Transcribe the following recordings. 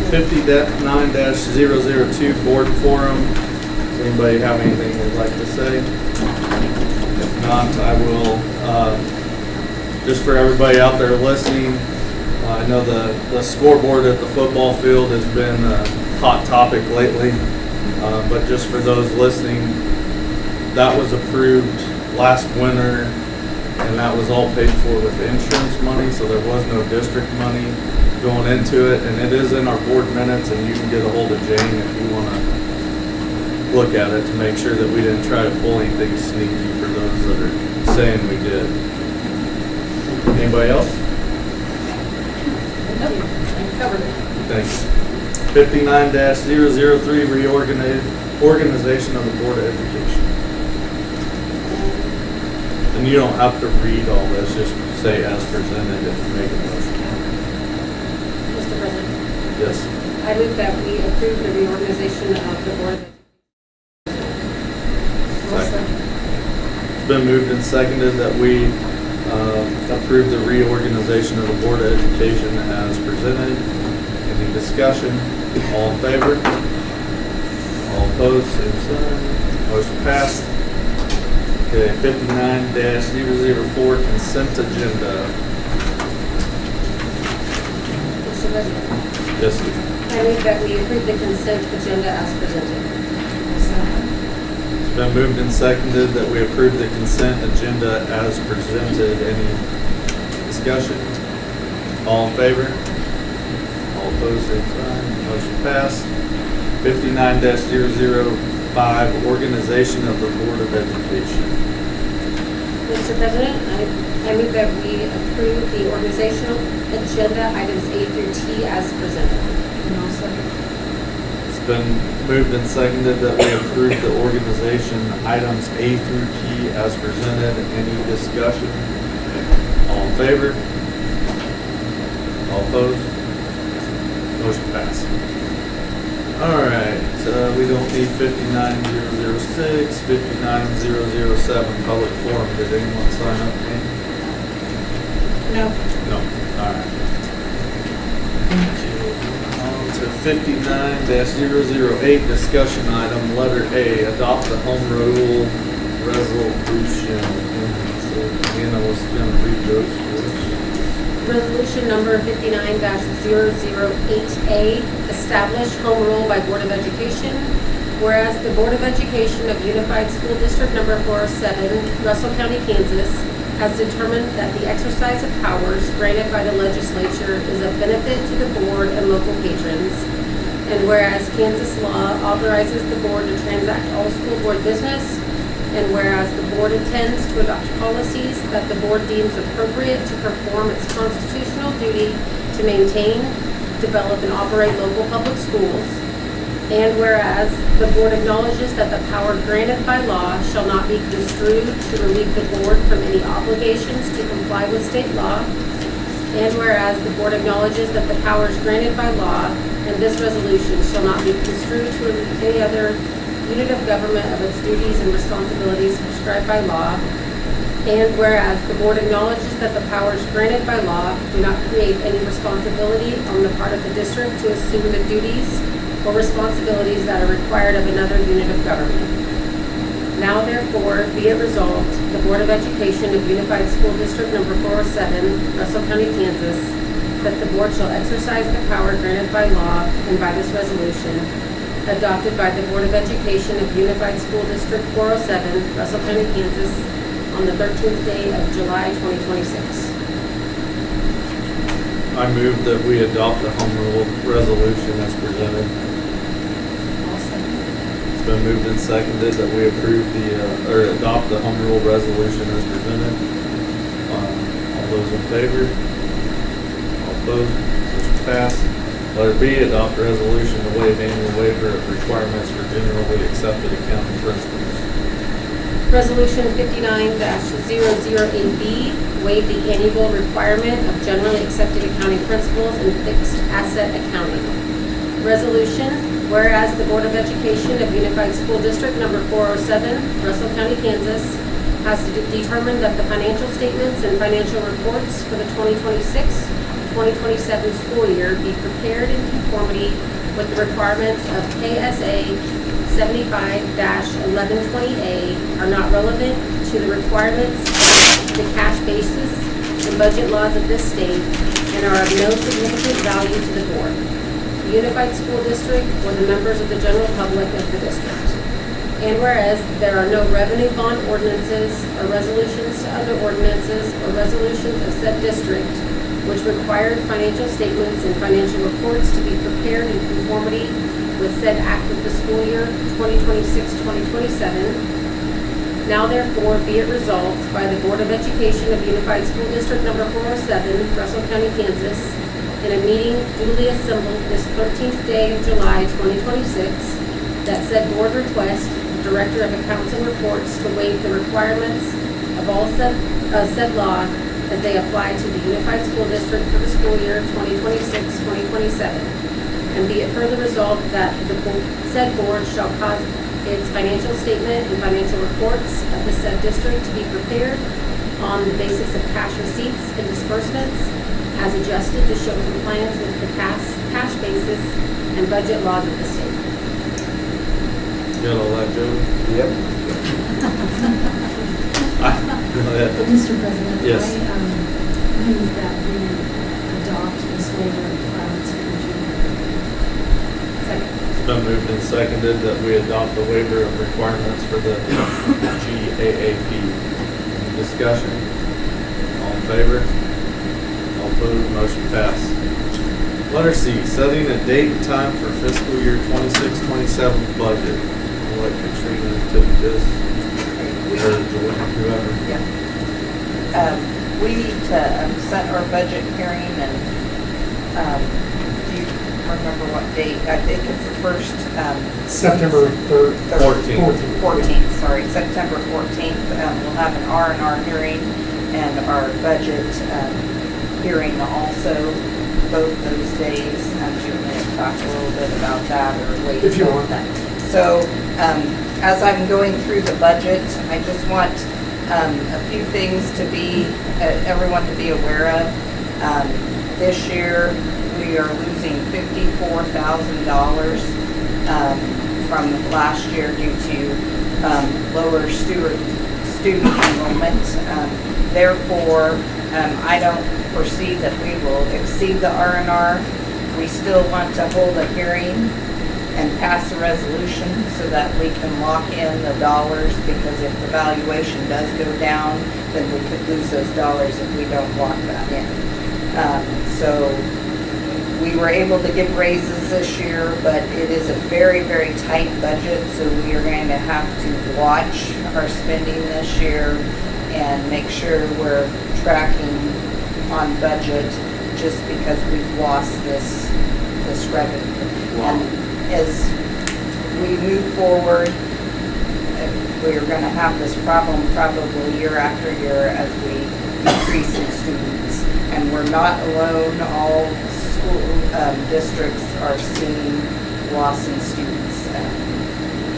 59-002 board forum. Does anybody have anything they'd like to say? If not, I will, just for everybody out there listening, I know the scoreboard at the football field has been a hot topic lately, but just for those listening, that was approved last winter, and that was all paid for with insurance money, so there was no district money going into it, and it is in our board minutes, and you can get a hold of Jane if you want to look at it to make sure that we didn't try to pull anything sneaky for those that are saying we did. Anybody else? Nope, I covered it. Thanks. 59-003 reorganization of the Board of Education. And you don't have to read all this, just say as presented if you make a motion. Mr. President, Yes. I move that we approve the reorganization of the Board of Second. It's been moved and seconded that we approve the reorganization of the Board of Education as presented. Any discussion? All in favor? All opposed? Same sign. Motion passed. Okay, 59-004 consent agenda. Mr. President, Yes, Steve. I move that we approve the consent agenda as presented. It's been moved and seconded that we approve the consent agenda as presented. Any discussion? All in favor? All opposed, same sign. Motion passed. 59-005 organization of the Board of Education. Mr. President, I move that we approve the organizational agenda items A through T as presented. It's been moved and seconded that we approve the organization items A through T as presented. Any discussion? All in favor? All opposed? Motion passed. All right, we don't need 59-006, 59-007 public forum. Did anyone sign up? Amy? No. No. All right. On to 59-008 discussion item, letter A, adopt the home rule resolution. So Anna was going to read those for us. Resolution number 59-008A, establish home rule by Board of Education. Whereas the Board of Education of Unified School District number 407, Russell County, Kansas, has determined that the exercise of powers granted by the legislature is of benefit to the board and local patrons. And whereas Kansas law authorizes the board to transact all school board business, and whereas the board intends to adopt policies that the board deems appropriate to perform its constitutional duty to maintain, develop, and operate local public schools, and whereas the board acknowledges that the power granted by law shall not be construed to relieve the board from any obligations to comply with state law, and whereas the board acknowledges that the powers granted by law and this resolution shall not be construed to relieve any other unit of government of its duties and responsibilities prescribed by law, and whereas the board acknowledges that the powers granted by law do not create any responsibility on the part of the district to assume the duties or responsibilities that are required of another unit of government. Now therefore, be it resolved, the Board of Education of Unified School District number 407, Russell County, Kansas, that the board shall exercise the power granted by law and by this resolution, adopted by the Board of Education of Unified School District 407, Russell County, Kansas, on the 13th day of July 2026. I move that we adopt the home rule resolution as presented. It's been moved and seconded that we approve or adopt the home rule resolution as presented. All those in favor? All opposed? Motion passed. Letter B, adopt resolution to waive annual waiver of requirements for generally accepted accounting principles. Resolution 59-008B, waive the annual requirement of generally accepted accounting principles and fixed asset accounting. Resolution, whereas the Board of Education of Unified School District number 407, Russell County, Kansas, has determined that the financial statements and financial reports for the 2027 school year be prepared in conformity with the requirements of KSA 75-1120A are not relevant to the requirements of the cash basis and budget laws of this state and are of no significant value to the board, the Unified School District, or the members of the general public of the district. And whereas there are no revenue bond ordinances or resolutions to other ordinances or resolutions of said district which required financial statements and financial reports to be prepared in conformity with said act of the school year 2026-2027, now therefore be it resolved by the Board of Education of Unified School District Number 407, Russell County, Kansas, in a meeting duly assembled this 13th day of July 2026, that said board request Director of Accounts and Reports to waive the requirements of all said law as they apply to the Unified School District for the school year 2026-2027. And be it further resolved that the said board shall cause its financial statement and financial reports of the said district to be prepared on the basis of cash receipts and disbursements as adjusted to show compliance with the cash basis and budget laws of the state. Got all that, Joe? Yep. Go ahead. Mr. President, Yes. I move that we adopt this waiver requirements for the junior. Second. It's been moved and seconded that we adopt the waiver of requirements for the GAAP. Any discussion? All in favor? All opposed, motion passed. Letter C, setting a date and time for fiscal year 26-27 budget. I'll let Katrina take this, or Jordan, whoever. We need to set our budget hearing, and do you remember what date? I think it's the first. September 3rd. 14th, sorry, September 14th. We'll have an R&R hearing and our budget hearing also, both those days. I'm sure we're going to talk a little bit about that or wait. If you about want. that. So as I'm going through the budget, I just want a few things to be, everyone to be aware of. This year, we are losing $54,000 from last year due to lower student enrollment. Therefore, I don't foresee that we will exceed the R&R. We still want to hold a hearing and pass a resolution so that we can lock in the dollars, because if the valuation does go down, then we could lose those dollars if we don't lock that in. So we were able to give raises this year, but it is a very, very tight budget, so we are going to have to watch our spending this year and make sure we're tracking on budget, just because we've lost this revenue. Wow. And as we move forward, we're going to have this problem probably year after year as we increase in students. And we're not alone. All school districts are seeing loss in students.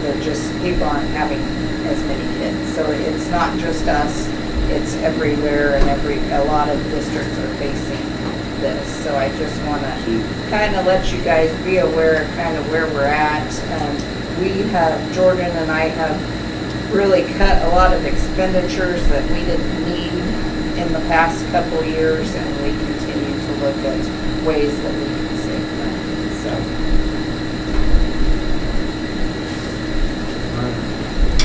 They're just, people aren't having as many kids. So it's not just us, it's everywhere, and a lot of districts are facing this. So I just want to kind of let you guys be aware of kind of where we're at. Jordan and I have really cut a lot of expenditures that we didn't need in the past couple years, and we continue to look at ways that we can save money. So.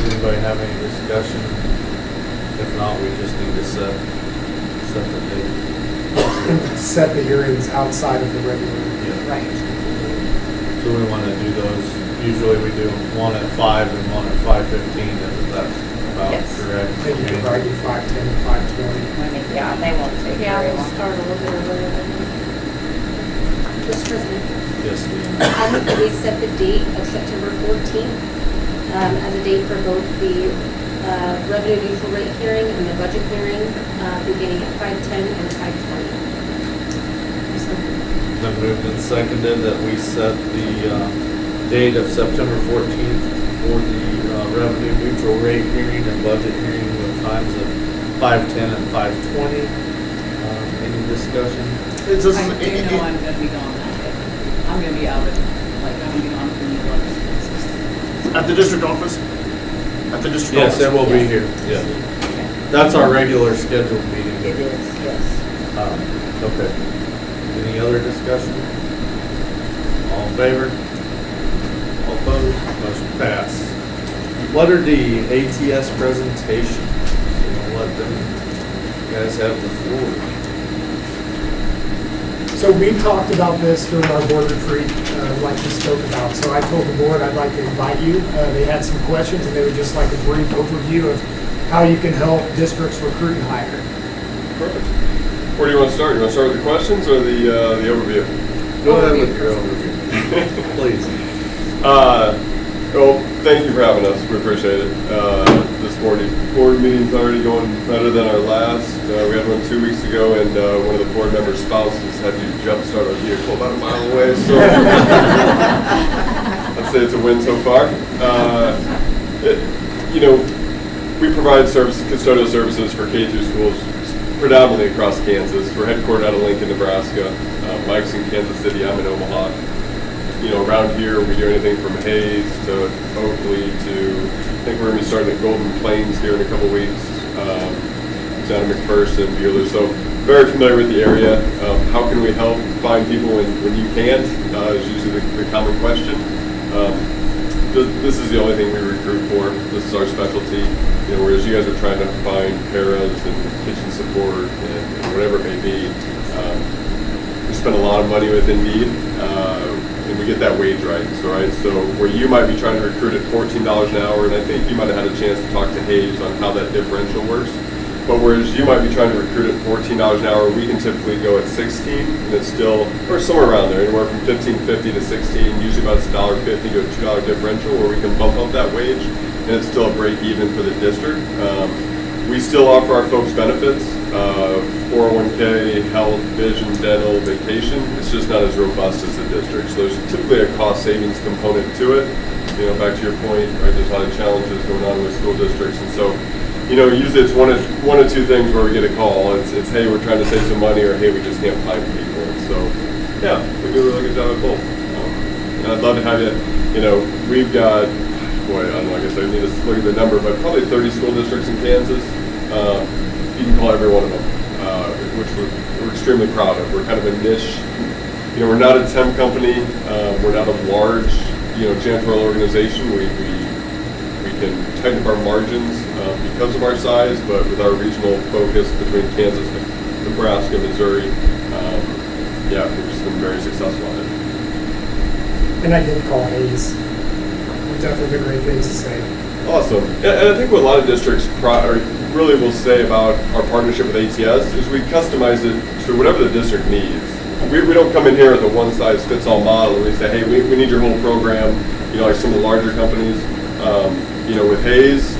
Anybody have any discussion? If not, we just need to set the date. And set the hearings outside of the regular. Right. So we want to do those, usually we do one at 5 and one at 5:15, is that about Yes. correct? I think you could probably do 5:10 and 5:20. I mean, yeah, they won't take Yeah, very we'll long. start a little bit earlier. Mr. President, Yes, Dean. I move that we set the date of September 14th as a date for both the revenue neutral rate hearing and the budget hearing, beginning at 5:10 and 5:20. Been moved and seconded that we set the date of September 14th for the revenue neutral rate hearing and budget hearing with times of 5:10 and 5:20. Any discussion? It just, I do know I'm gonna be gone that day. I'm gonna be out of, like, I'm gonna be gone from the 11th to the 16th. at the district office? At the district Yes, office? it will be here, yes. That's our regular scheduled meeting. It is, yes. Okay. Any other discussion? All in favor? All opposed? Motion passed. Letter D, ATS presentation. So I'll let them, you guys have the floor. So we talked about this during our board retreat, like we spoke about. So I told the board I'd like to invite you. They had some questions and they would just like a brief overview of how you can help districts recruit and hire. Perfect. Where do you want to start? You want to start with the questions or the overview? Go ahead with your overview, please. Well, thank you for having us. We appreciate it. This morning, board meeting's already going better than our last. We had one 2 weeks ago, and one of the board members' spouses had to jumpstart our vehicle about a mile away. So I'd say it's a win so far. We provide custodial services for K-2 schools predominantly across Kansas. We're headquartered out of Lincoln, Nebraska. Mike's in Kansas City. I'm in Omaha. Around here we do anything from Hayes to Oakley to, I think we're going to be starting at Golden Plains here in a couple weeks, down to McPherson, Bueller. So very familiar with the area. How can we help find people when you can't is usually the common question. This is the only thing we recruit for. This is our specialty. Whereas you guys are trying to find paras and kitchen support and whatever it may be, we spend a lot of money with Indeed, and we get that wage right. So where you might be trying to recruit at $14 an hour, and I think you might have had a chance to talk to Hayes on how that differential works. But whereas you might be trying to recruit at $14 an hour, we can typically go at 16, and it's still, or somewhere around there, anywhere from $15.50 to 16. Usually about $1.50 to a $2 differential, where we can bump up that wage, and it's still a break even for the district. We still offer our folks benefits, 401k, health, vision, dental, vacation. It's just not as robust as the district. So there's typically a cost savings component to it. Back to your point, right? There's a lot of challenges going on with school districts, and so. Usually it's one of two things where we get a call. It's hey, we're trying to save some money, or hey, we just can't find people. And so, yeah, we do a really good job at both. And I'd love to have you. We've got, boy, I don't know. I guess I need to look at the number, but probably 30 school districts in Kansas. You can call every one of them, which we're extremely proud of. We're kind of a niche. We're not a temp company. We're not a large, janitorial organization. We can tighten up our margins because of our size, but with our regional focus between Kansas, Nebraska, Missouri, we've just been very successful on it. And I did call Hayes. Definitely great things to say. Awesome. And I think what a lot of districts really will say about our partnership with ATS is we customize it to whatever the district needs. We don't come in here with a one-size-fits-all model and we say, hey, we need your whole program, like some of the larger companies. With Hayes,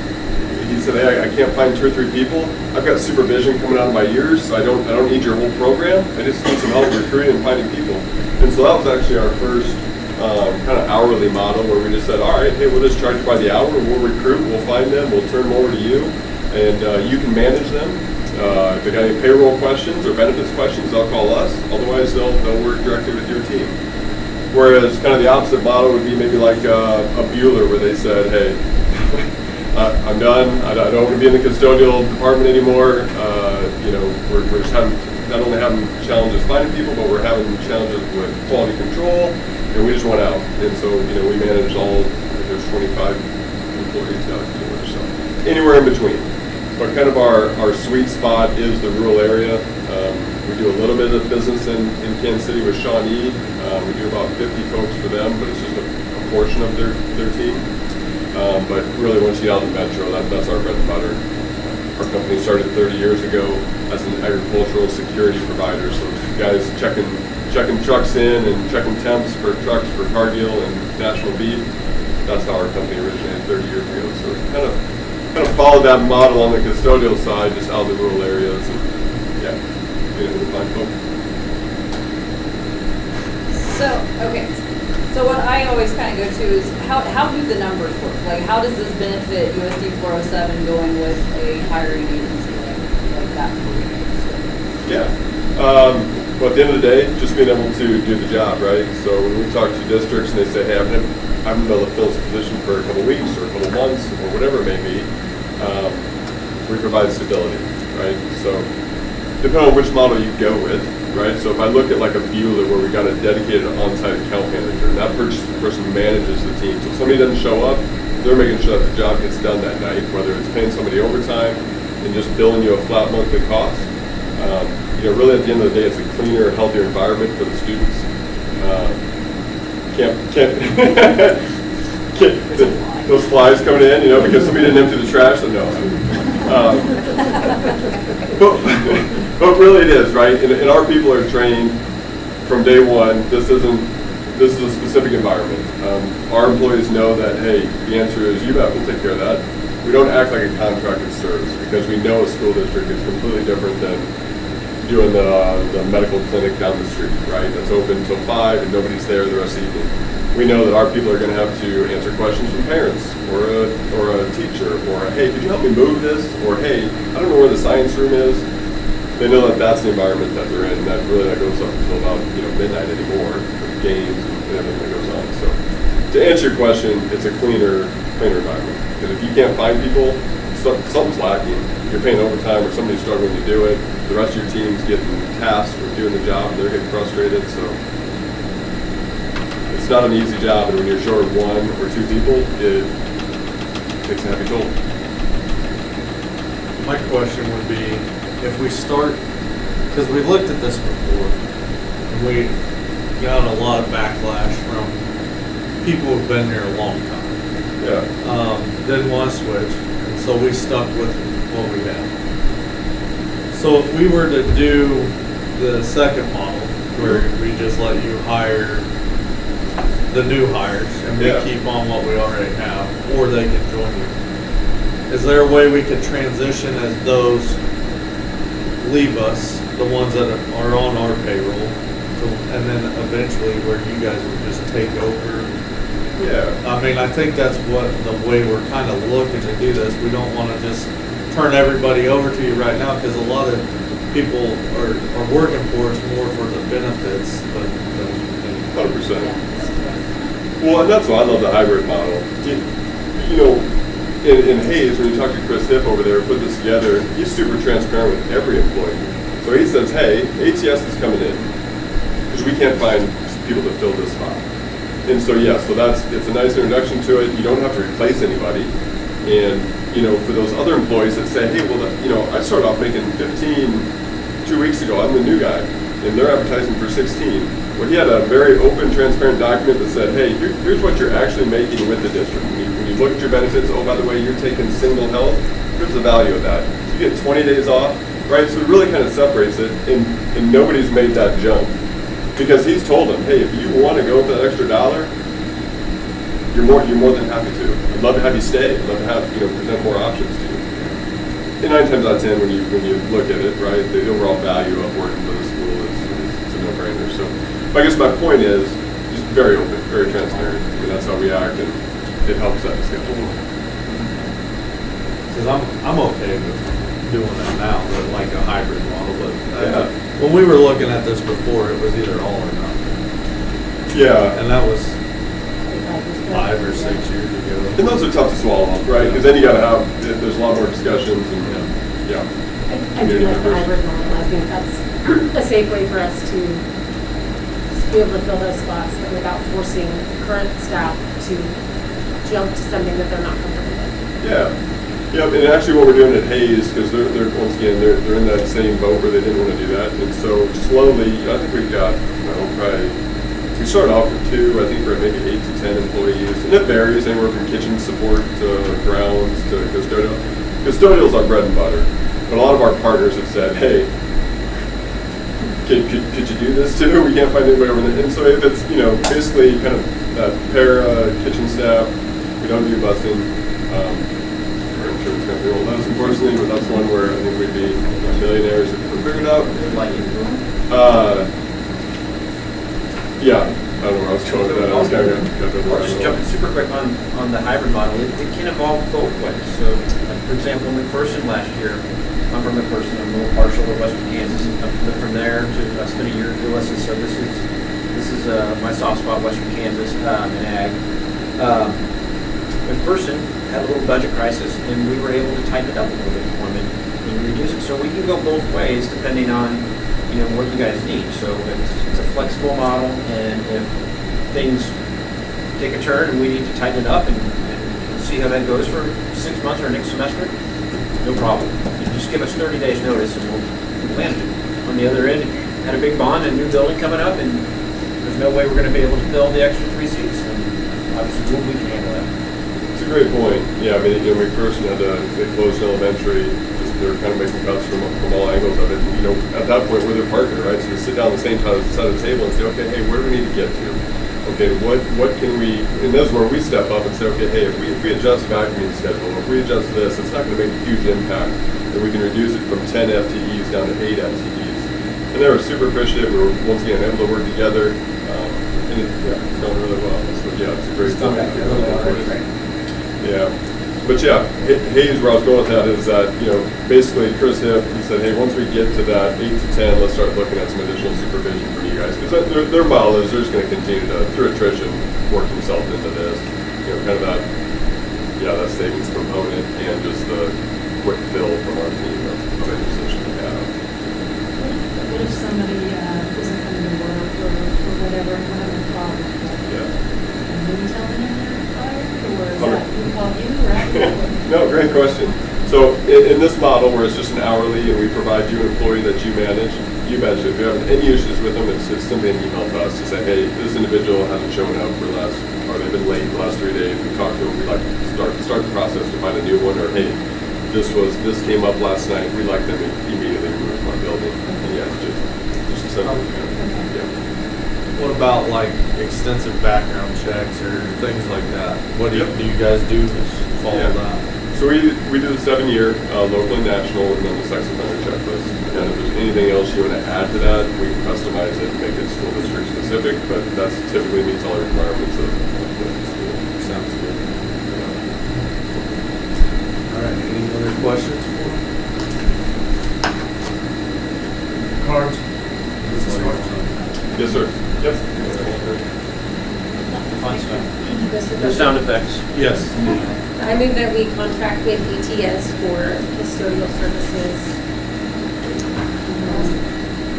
he said, hey, I can't find 2 or 3 people. I've got supervision coming out of my ears, so I don't need your whole program. I just need some help recruiting and finding people. And so that was actually our first kind of hourly model where we just said, all right, hey, we'll just charge by the hour. We'll recruit, we'll find them, we'll turn them over to you, and you can manage them. If they got any payroll questions or benefits questions, they'll call us. Otherwise, they'll work directly with your team. Whereas kind of the opposite model would be maybe like a Bueller where they said, hey, I'm done. I don't want to be in the custodial department anymore. We're just not only having challenges finding people, but we're having challenges with quality control, and we just want out. And so, we manage all, there's 25 employees down here, so anywhere in between. But kind of our sweet spot is the rural area. We do a little bit of business in Kansas City with Shawnee. We do about 50 folks for them, but it's just a portion of their team. But really, once you get out of the metro, that's our bread and butter. Our company started 30 years ago as an agricultural security provider. So guys checking trucks in and checking temps for trucks for Cargill and National Beef. That's how our company originated 30 years ago. So it's kind of followed that model on the custodial side, just out in the rural areas, and being able to find folks. So what I always kind of go to is how do the numbers work? Like, how does this benefit USD 407 going with a hiring agency like that? Yeah. But at the end of the day, just being able to do the job, right? So when we talk to districts and they say, hey, I'm going to be able to fill this position for a couple weeks or a couple months or whatever it may be, we provide stability, right? So depending on which model you go with, right? So if I look at like a Beulah where we got a dedicated on-site account manager, and that person manages the team. So if somebody doesn't show up, they're making sure that the job gets done that night, whether it's paying somebody overtime and just billing you a flat monthly cost. Really at the end of the day, it's a cleaner, healthier environment for the students. Those flies coming in, because somebody didn't empty the trash, so no. But really it is, right? And our people are trained from day one. This is a specific environment. Our employees know that, hey, the answer is you bet, we'll take care of that. We don't act like a contracted service because we know a school district is completely different than doing the medical clinic down the street, right? That's open till 5 and nobody's there the rest of the evening. We know that our people are going to have to answer questions from parents or a teacher or, hey, could you help me move this? Or, hey, I don't know where the science room is. They know that that's the environment that they're in, and that goes up until about midnight anymore with games and everything that goes on. So to answer your question, it's a cleaner environment. Because if you can't find people, something's lacking. You're paying overtime or somebody's struggling to do it. The rest of your team's getting tasked with doing the job and they're getting frustrated. So it's not an easy job, and when you're short 1 or 2 people, it takes a heavy toll. My question would be, if we start, because we looked at this before, and we got a lot of backlash from people who've been here a long time. Yeah. Didn't want to switch, and so we stuck with what we had. So if we were to do the second model, where we just let you hire the new hires, and we keep on what we already have, or they can join you, is there a way we could transition as those leave us, the ones that are on our payroll, and then eventually where you guys would just take over? Yeah. I mean, I think that's what the way we're kind of looking to do this. We don't want to just turn everybody over to you right now, because a lot of people are working for us more for the benefits than 100%. Well, and that's why I love the hybrid model. In Hayes, when you talk to Chris Hipp over there, put this together, he's super transparent with every employee. So he says, hey, ATS is coming in because we can't find people to fill this spot. And so, it's a nice introduction to it. You don't have to replace anybody. And, for those other employees that say, hey, well, I started off making 15 2 weeks ago. I'm the new guy. And they're advertising for 16. Well, he had a very open, transparent document that said, hey, here's what you're actually making with the district. When you look at your benefits, oh, by the way, you're taking single health, here's the value of that. You get 20 days off, right? So it really kind of separates it, and nobody's made that jump. Because he's told them, hey, if you want to go for that extra $1, you're more than happy to. I'd love to have you stay. I'd love to have, present more options to you. And 9 times out of 10, when you look at it, right, the overall value of working for the school is a no-brainer. So I guess my point is just very open, very transparent. I mean, that's how we act, and it helps that schedule. Because I'm okay with doing that now, but like a hybrid model. But when we were looking at this before, it was either all or nothing. Yeah. And that was 5 or 6 years ago. And those are tough to swallow, right? Because then you got to have, there's a lot more discussions and, I do like the hybrid model. I think that's a safe way for us to be able to fill those spots, but without forcing current staff to jump to something that they're not comfortable with. Yeah. Yep, and actually what we're doing at Hayes, because they're once again, they're in that same boat where they didn't want to do that. And so slowly, I think we've got, we started off with 2, I think we're at maybe 8 to 10 employees. And it varies anywhere from kitchen support to grounds to custodial. Custodial's our bread and butter. But a lot of our partners have said, hey, could you do this too? We can't find anybody over there. And so if it's, basically kind of that kitchen staff, we don't do busing. Our insurance company won't let us, unfortunately, but that's one where I think we'd be millionaires if we figured it out. Yeah. I don't know where I was going with that. I was kind of I'll just jump in super quick on the hybrid model. It can evolve both ways. So, like, for example, McPherson last year I'm from McPherson. I'm a little partial to Western Kansas. I lived from there to I spent a year in Ulysses. So this is my soft spot, Western Kansas, in ag. McPherson had a little budget crisis, and we were able to tighten it up a little bit for them and reduce it. So we can go both ways depending on what you guys need. So it's a flexible model, and if things take a turn and we need to tighten it up and see how that goes for 6 months or next semester, no problem. You just give us 30 days notice and we'll manage it. On the other end, if you had a big bond and new building coming up and there's no way we're going to be able to fill the extra 3 seats, then obviously we can handle that. It's a great point. Yeah, I mean, McPherson had they closed elementary. Just they're kind of making cuts from all angles of it. And, at that point, we're their partner, right? So to sit down on the same side of the table and say, okay, hey, where do we need to get to? Okay, what can we? And that's where we step up and say, okay, hey, if we adjust vacuuming schedule, if we adjust this, it's not going to make a huge impact. And we can reduce it from 10 FTEs down to 8 FTEs. And they were super appreciative. We were once again able to work together, and it's going really well. So yeah, it's a great point. Yeah, but yeah, Hayes, where I was going with that is that, basically Chris Hipp, he said, hey, once we get to that 8 to 10, let's start looking at some additional supervision for you guys. Because their model is they're just going to continue to, through attrition, work themselves into this. Kind of that savings component and just the quick fill from our team of any position we have. What if somebody doesn't come to work or whatever, and we're having a problem with that? Yeah. And we tell them they're fired, or is Okay. that, we call you, right? No, great question. So in this model where it's just an hourly and we provide you an employee that you manage, you mentioned if you have any issues with them, it's simply an email to us to say, hey, this individual hasn't shown up for the last, or they've been late the last 3 days. We talked to them. We'd like to start the process to find a new one, or hey, this came up last night. We'd like them immediately removed from our building. And yeah, it's just a simple. Yeah. What about like extensive background checks or things like that? What do you guys do to follow Yeah. that? So we do the 7-year local and national, and then the sex offender checklist. And if there's anything else you want to add to that, we can customize it and make it school district specific. But that's typically meets all the requirements of the school. Sounds good. All right, any other questions for him? Cards. Yes, sir. Yep. Fun stuff. No sound effects. Yes. I move that we contract with ATS for custodial services.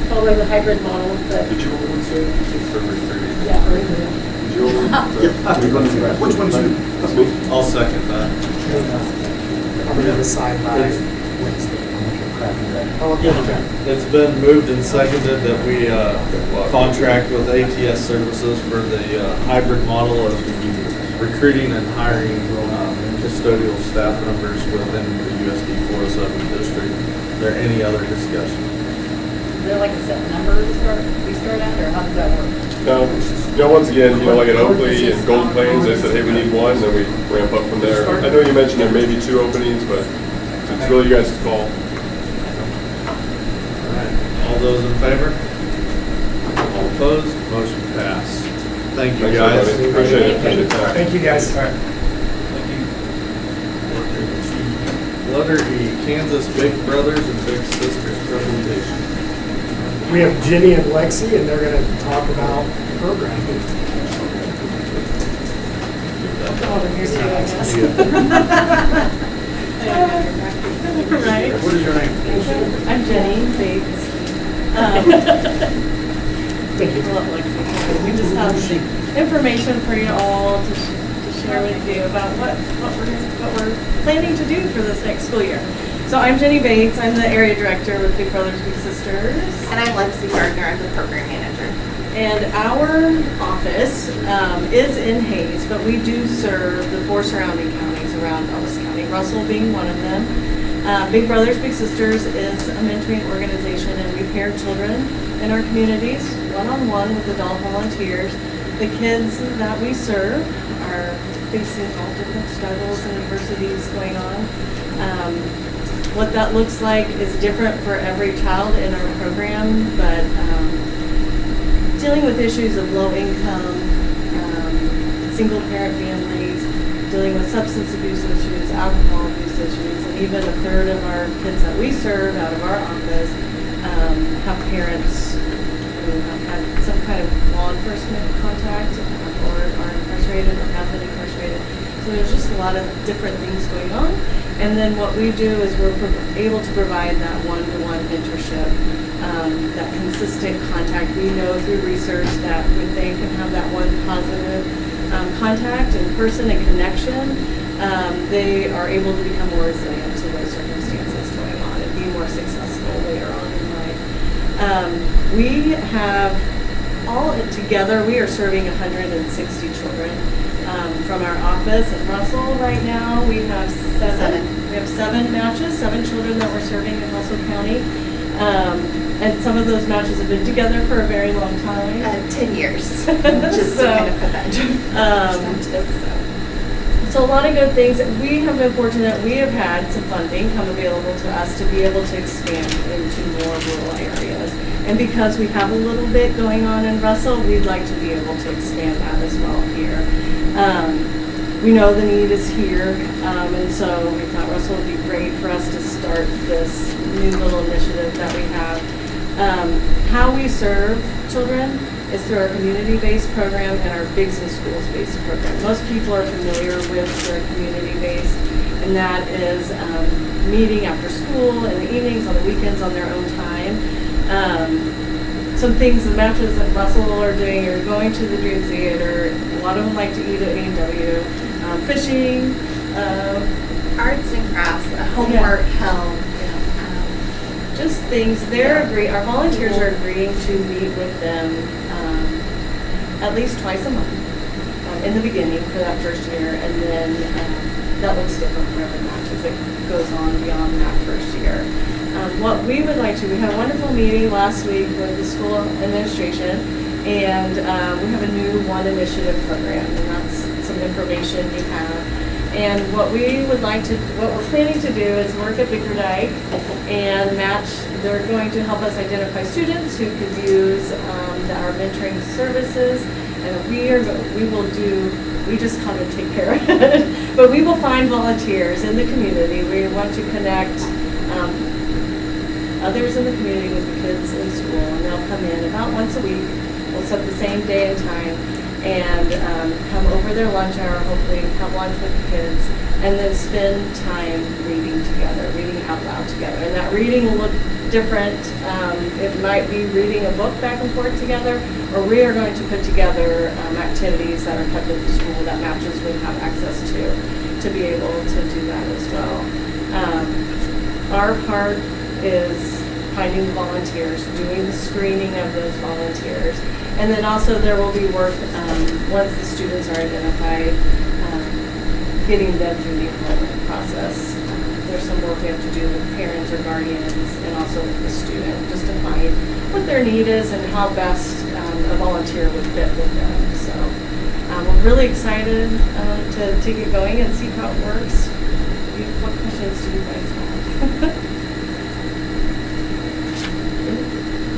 Following the hybrid model, but Did you want to say for recruiting? yeah, Did you want to Which one's you? That's me. I'll second that. I'm going to decide by Wednesday. Oh, yeah, okay. It's been moved and seconded that we contract with ATS Services for the hybrid model of recruiting and hiring custodial staff members within the USD 407 district. Is there any other discussion? Is there like a set number we start at, or how does that work? Once again, like at Oakley and Gold Plains, they said, hey, we need one, then we ramp up from there. I know you mentioned there may be 2 openings, but it's really you guys' call. All right, all those in favor? All opposed? Motion passed. Thank you, Thanks, guys. everybody. Appreciate it. Appreciate that. Thank you, guys. Letter E, Kansas Big Brothers and Big Sisters presentation. We have Jenny and Lexi, and they're going to talk about the program. Over here too, I guess. Right. What is your name? I'm Jenny Bates. Thank you. We just have information for you all to share with you about what we're planning to do for this next school year. So I'm Jenny Bates. I'm the area director with Big Brothers Big Sisters. And I'm Lexi Gardner. I'm the program manager. And our office is in Hayes, but we do serve the 4 surrounding counties around Ellis County, Russell being one of them. Big Brothers Big Sisters is a mentoring organization, and we pair children in our communities one-on-one with adult volunteers. The kids that we serve are facing all different struggles and adversities going on. What that looks like is different for every child in our program, but dealing with issues of low income, single parent families, dealing with substance abuse issues, alcohol abuse issues. And even a third of our kids that we serve out of our office have parents who have had some kind of law enforcement contact or are incarcerated or have been incarcerated. So there's just a lot of different things going on. And then what we do is we're able to provide that one-to-one mentorship, that consistent contact. We know through research that when they can have that one positive contact in person and connection, they are able to become more resilient to those circumstances going on and be more successful later on in life. We have all together, we are serving 160 children. From our office in Russell right now, we have seven. We have 7 matches, 7 children that we're serving in Russell County. And some of those matches have been together for a very long time. 10 years, just to kind of put that into perspective. So a lot of good things. We have been fortunate. We have had some funding come available to us to be able to expand into more rural areas. And because we have a little bit going on in Russell, we'd like to be able to expand that as well here. We know the need is here, and so we thought Russell would be great for us to start this new little initiative that we have. How we serve children is through our community-based program and our Bigs in Schools-based program. Most people are familiar with the community-based, and that is meeting after school, in the evenings, on the weekends, on their own time. Some things, the matches that Russell are doing are going to the Dream Theater. A lot of them like to eat at A&W. Fishing. Arts and crafts, homework help. Just things. Our volunteers are agreeing to meet with them at least twice a month in the beginning for that first year, and then that looks different for every match as it goes on beyond that first year. What we would like to, we had a wonderful meeting last week with the school administration, and we have a new One Initiative program, and that's some information you have. And what we're planning to do is work at Vicar Dyke and match. They're going to help us identify students who could use our mentoring services, and we just come and take care of it. But we will find volunteers in the community. We want to connect others in the community with the kids in school, and they'll come in about once a week. We'll set the same day and time, and come over their lunch hour, hopefully have lunch with the kids, and then spend time reading together, reading out loud together. And that reading will look different. It might be reading a book back and forth together, or we are going to put together activities that are kept at the school that matches would have access to be able to do that as well. Our part is finding volunteers, doing the screening of those volunteers. And then also there will be work, once the students are identified, getting them through the enrollment process. There's some work we have to do with parents or guardians and also with the student, just to find what their need is and how best a volunteer would fit with them. So we're really excited to get going and see how it works. What questions do you guys have?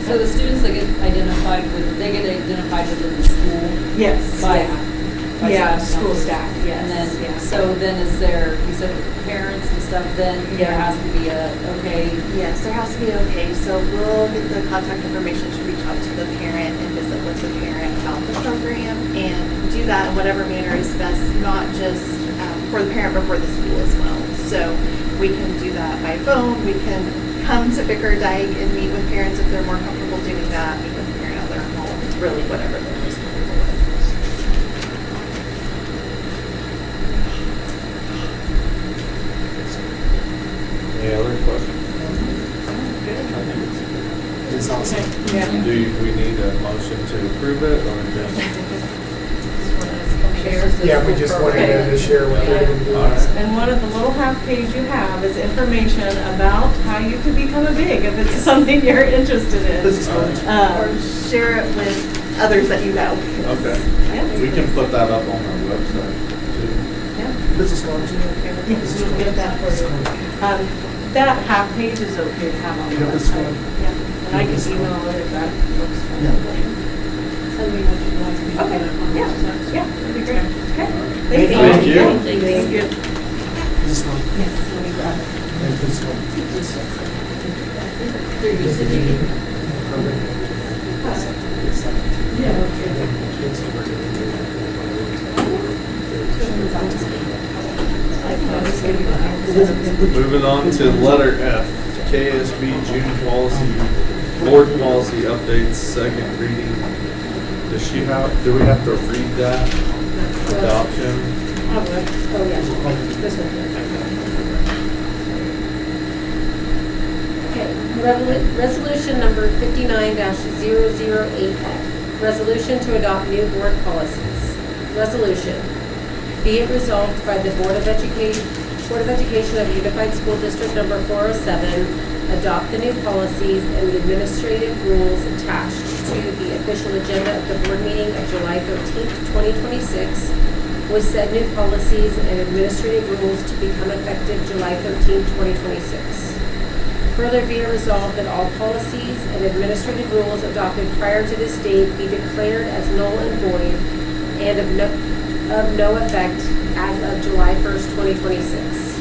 So the students that get identified within the school? Yes. By School staff, yes. And then, yeah. so then is there, you said with parents and stuff, then there has to be a, okay. Yes, there has to be okay. So we'll get the contact information to reach out to the parent and visit with the parent about the program and do that in whatever manner is best, not just for the parent, but for the school as well. So we can do that by phone. We can come to Vicar Dyke and meet with parents if they're more comfortable doing that, meet with the parent at their home, really whatever they're most comfortable with. Any other questions? It's awesome. Yeah. Do we need a motion to approve it, or just? Yeah, we just wanted to share what they're going to do. All right. And one of the little half page you have is information about how you can become a big if it's something you're interested in. This is fun. Or share it with others that you know. Okay. Yeah. We can put that up on our website too. This is fun. Yes, we'll get that for you. That half page is okay to have on the Yeah, that's website. fine. Yeah, and I can email it if that works for you. Send me what you want. Okay, yeah, that'd be great. Okay. Thank you. Thank you. This is fun. Yes. Moving on to letter F, KSB June policy, board policy updates, second reading. Do we have to read that? Adoption? Oh, yeah, this one here. Okay, resolution number 59-008F, resolution to adopt new board policies. Resolution, be it resolved by the Board of Education of Unified School District Number 407, adopt the new policies and the administrative rules attached to the official agenda of the board meeting of July 13th, 2026, with said new policies and administrative rules to become effective July 13th, 2026. Further be it resolved that all policies and administrative rules adopted prior to this date be declared as null and void and of no effect as of July 1st, 2026.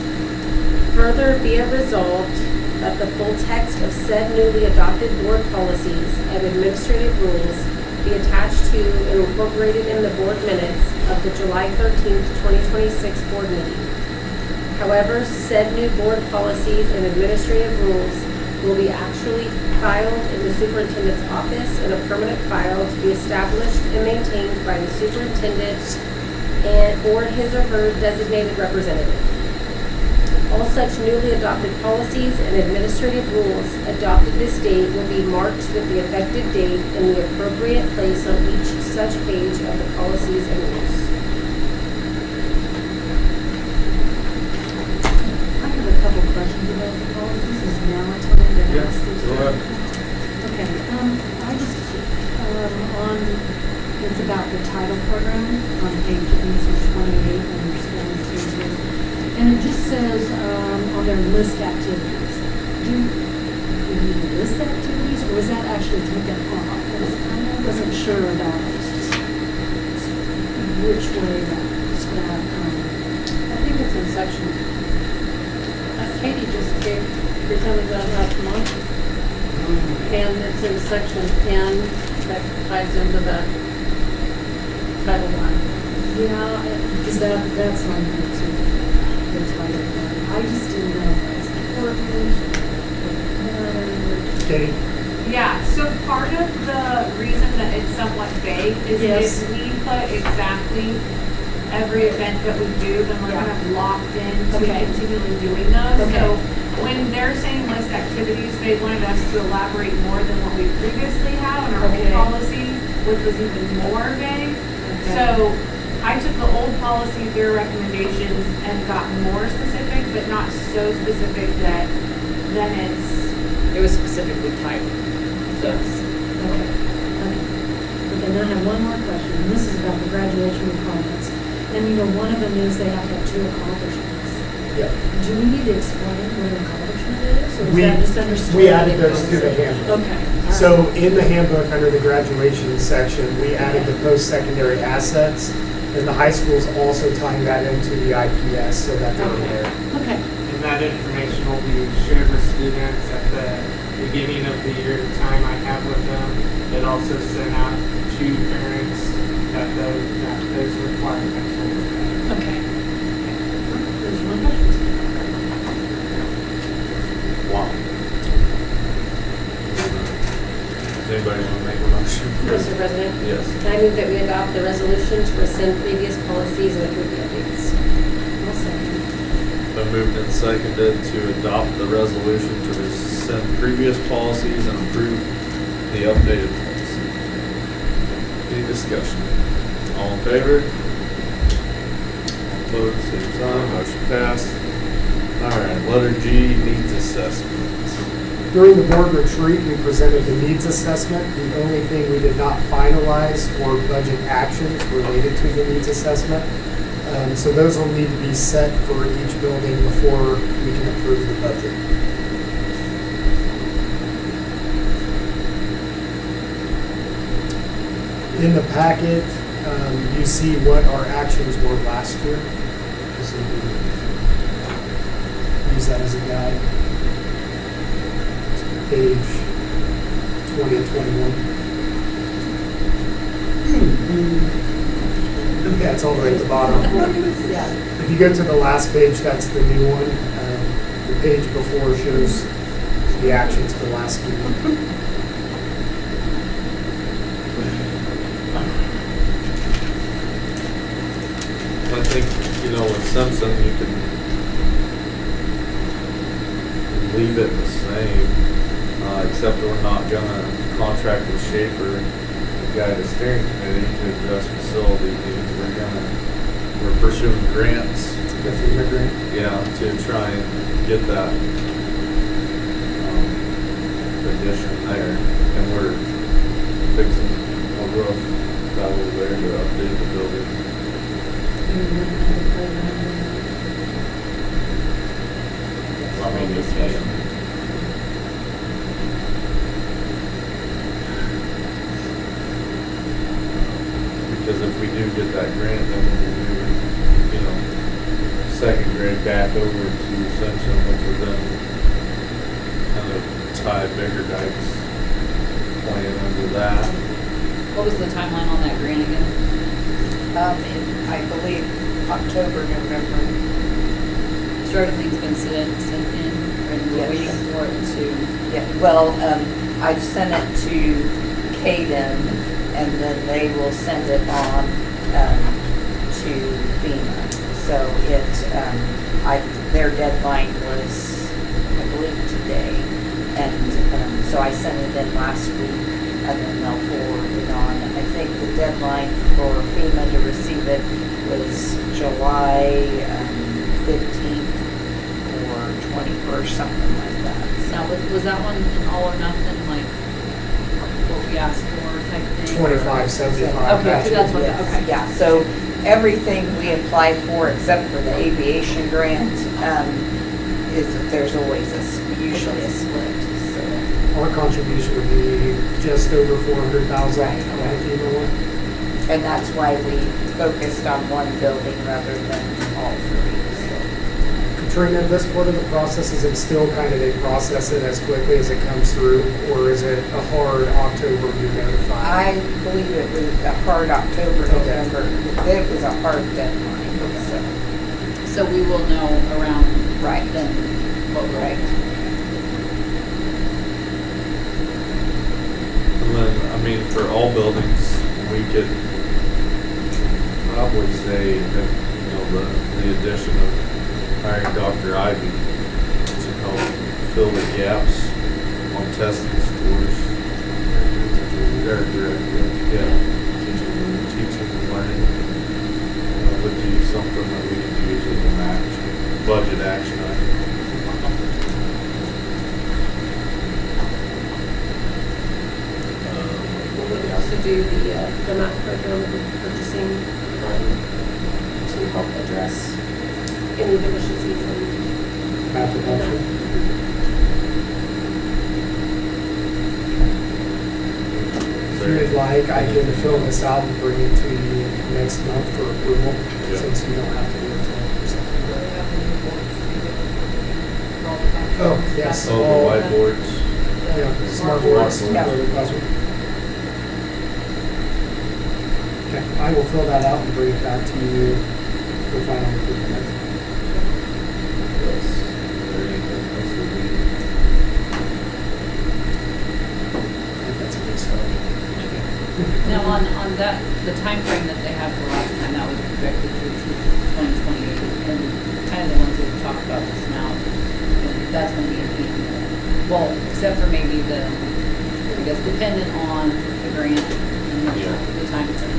Further be it resolved that the full text of said newly adopted board policies and administrative rules be attached to and incorporated in the board minutes of the July 13th, 2026 board meeting. However, said new board policies and administrative rules will be actually filed in the superintendent's office in a permanent file to be established and maintained by the superintendent or his or her designated representative. All such newly adopted policies and administrative rules adopted this date will be marked with the effective date in the appropriate place on each such page of the policies and rules. I have a couple questions about the policies. Is now a time to ask these? Go ahead. Okay, I just, on, it's about the title program on page 28, understanding through. And it just says, on their list activities. Do we need to list activities, or was that actually taken off? I wasn't sure about which way that, I think it's in section, Katie just presented that last month. And it's in section 10 that ties into the Title I. yeah, because that's on there too. The title part. I just didn't know if that's important. Katie? Yeah, so part of the reason that it's somewhat vague is Yes. if we put exactly every event that we do, then we're kind of locked into Okay. continually doing those. Okay. So when they're saying list activities, they wanted us to elaborate more than what we previously had on our Okay. old policy, which was even more vague. Okay. So I took the old policy, their recommendations, and got more specific, but not so specific that then It was specifically titled. yes. Okay. Okay, now I have one more question, and this is about the graduation requirements. And you know, one of them is they have to have 2 accomplishments. Yeah. Do we need to explain what an accomplishment is, or is We- that just understood? We added those to the handbook. Okay. all right. So in the handbook, under the graduation section, we added the post-secondary assets, and the high school's also tying that into the IPS so that they're Okay. aware. Okay, And that information will be shared with students at the beginning of the year, the time I have with them. It also sent out to parents that those requirements will be met. okay. There's one question. Wow. Does anybody want to make a motion? Mr. President? Yes. I move that we adopt the resolution to rescind previous policies and approve the updates. I'll second. Been moved and seconded to adopt the resolution to rescind previous policies and approve the updated policy. Any discussion? All in favor? Opposed, same sign, motion passed. All right, letter G, needs assessment. During the board retreat, we presented the needs assessment. The only thing we did not finalize were budget actions related to the needs assessment. So those will need to be set for each building before we can approve the budget. In the packet, you see what our actions were last year. So we use that as a guide. page 20 and 21. Yeah, it's all the way at the bottom. If you go to the last page, that's the new one. The page before shows the actions for last week. I think, with Simpson, you can leave it the same, except we're not gonna contract with Schaefer, the guy at the steering committee, to address facility needs. We're pursuing grants, The FEMA grant. yeah, to try and get that addition there. And we're fixing a roof that was there to update the building. Because if we do get that grant, then we'll do, second grade back over to Simpson, which would then kind of tie Bigger Dykes plan under that. What was the timeline on that grant again? I believe October, November. So everything's been sent in, and we're waiting for it to. Yeah, well, I've sent it to Caden, and then they will send it on to FEMA. So their deadline was, I believe, today. And so I sent it in last week, and then they'll forward it on. I think the deadline for FEMA to receive it was July 15th or 21st, something like that. Now, was that one an all or nothing, like what we asked for type thing? 2575. Okay, so that's what, Yes, okay. yeah, so everything we apply for except for the aviation grant, there's always usually a split, so. Our contribution would be just over 400,000 Right, on the right. FEMA one. And that's why we focused on one building rather than all three, so. Katrina, this part of the process, is it still kind of they process it as quickly as it comes through, or is it a hard October you're notified? I believe it was a hard October, Okay. November. It was a hard deadline, so. So we will know around Right. then what we're. Right. And then, for all buildings, we could probably say that, the addition of hiring Dr. Ivy to help fill the gaps on testing scores. Director, yeah, teaching and learning. Would be something that we could use as an action, budget action item. We also do the MAP program with purchasing to help address any deficiencies in Math adoption? If you would like, I can fill this out and bring it to you next month for approval, Yeah. since you don't have to do it until September. Oh, yes. Oh, the all- whiteboards. Yeah, smart boards. Yeah. for the classroom. Okay, I will fill that out and bring it back to you for final approval next month. Yes. Is there anything else that we? I think that's a good start. Now, on that, the time frame that they had for last time, that was projected through 2028, and kind of the ones that we talked about just now, that's going to be well, except for maybe I guess, dependent on the grant and the time frame.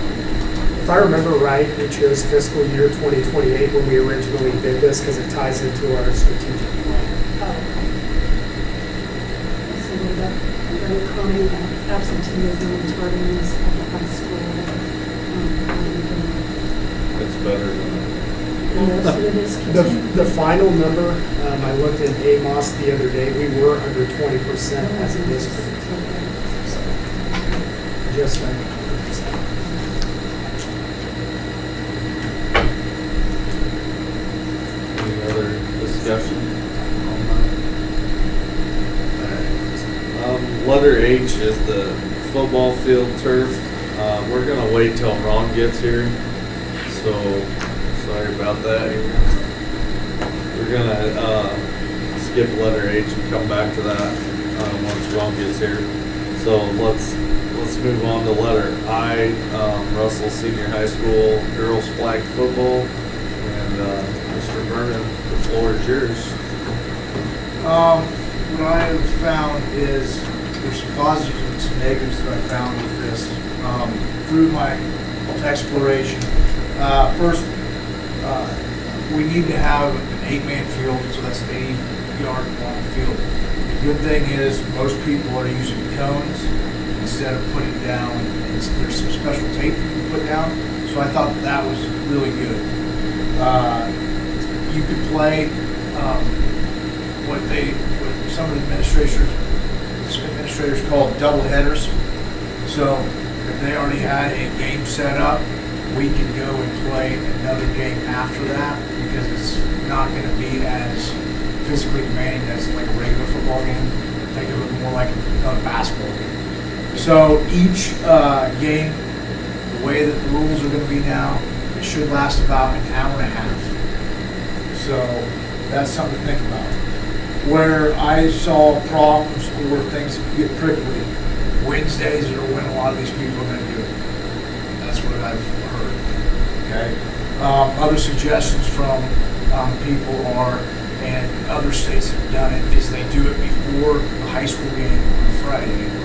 If I remember right, we chose fiscal year 2028 when we originally did this because it ties into our strategic plan. So we're very common absenteeism and tardiness at the high school. It's better than. Yes, it is. The final number, I looked at AMOS the other day, we were under 20% as a district. So, just under 20%. Any other discussion on that? Alright. letter H is the football field turf. We're gonna wait till Ron gets here, so sorry about that. We're gonna skip letter H and come back to that once Ron gets here. So let's move on to letter I, Russell Senior High School girls flag football, and Mr. Vernon, the floor is yours. What I have found is there's some positives and some negatives that I found with this through my exploration. First, we need to have an 8-man field, so that's an 80-yard long field. The good thing is most people are using cones instead of putting down, there's some special tape you can put down, so I thought that was really good. You could play what some administrators call double headers. So if they already had a game set up, we can go and play another game after that because it's not going to be as physically demanding as like a regular football game. Think of it more like a basketball game. So each game, the way that the rules are going to be now, it should last about an hour and a half. So that's something to think about. Where I saw problems or things that get prickly, Wednesdays are when a lot of these people are going to do it. That's what I've heard. Okay. Other suggestions from people are, and other states have done it, is they do it before the high school game on Friday, or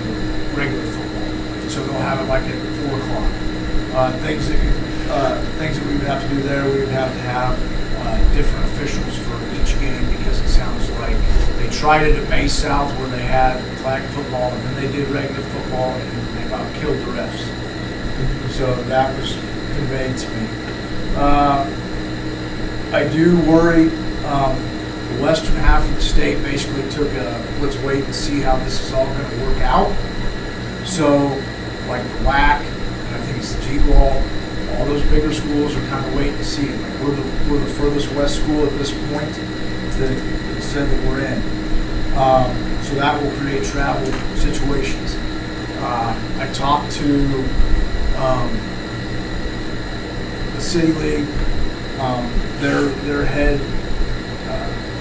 regular football. So they'll have it like at 4 o'clock. Things that we would have to do there, we would have to have different officials for each game because it sounds like they tried it at May South where they had flag football and then they did regular football and they about killed the refs. So that was conveyed to me. I do worry. The western half of the state basically took a let's wait and see how this is all going to work out. So like the WAC, and I think it's the G-Wall, all those bigger schools are kind of waiting to see. Like we're the furthest west school at this point that said that we're in. So that will create travel situations. I talked to the City League, their head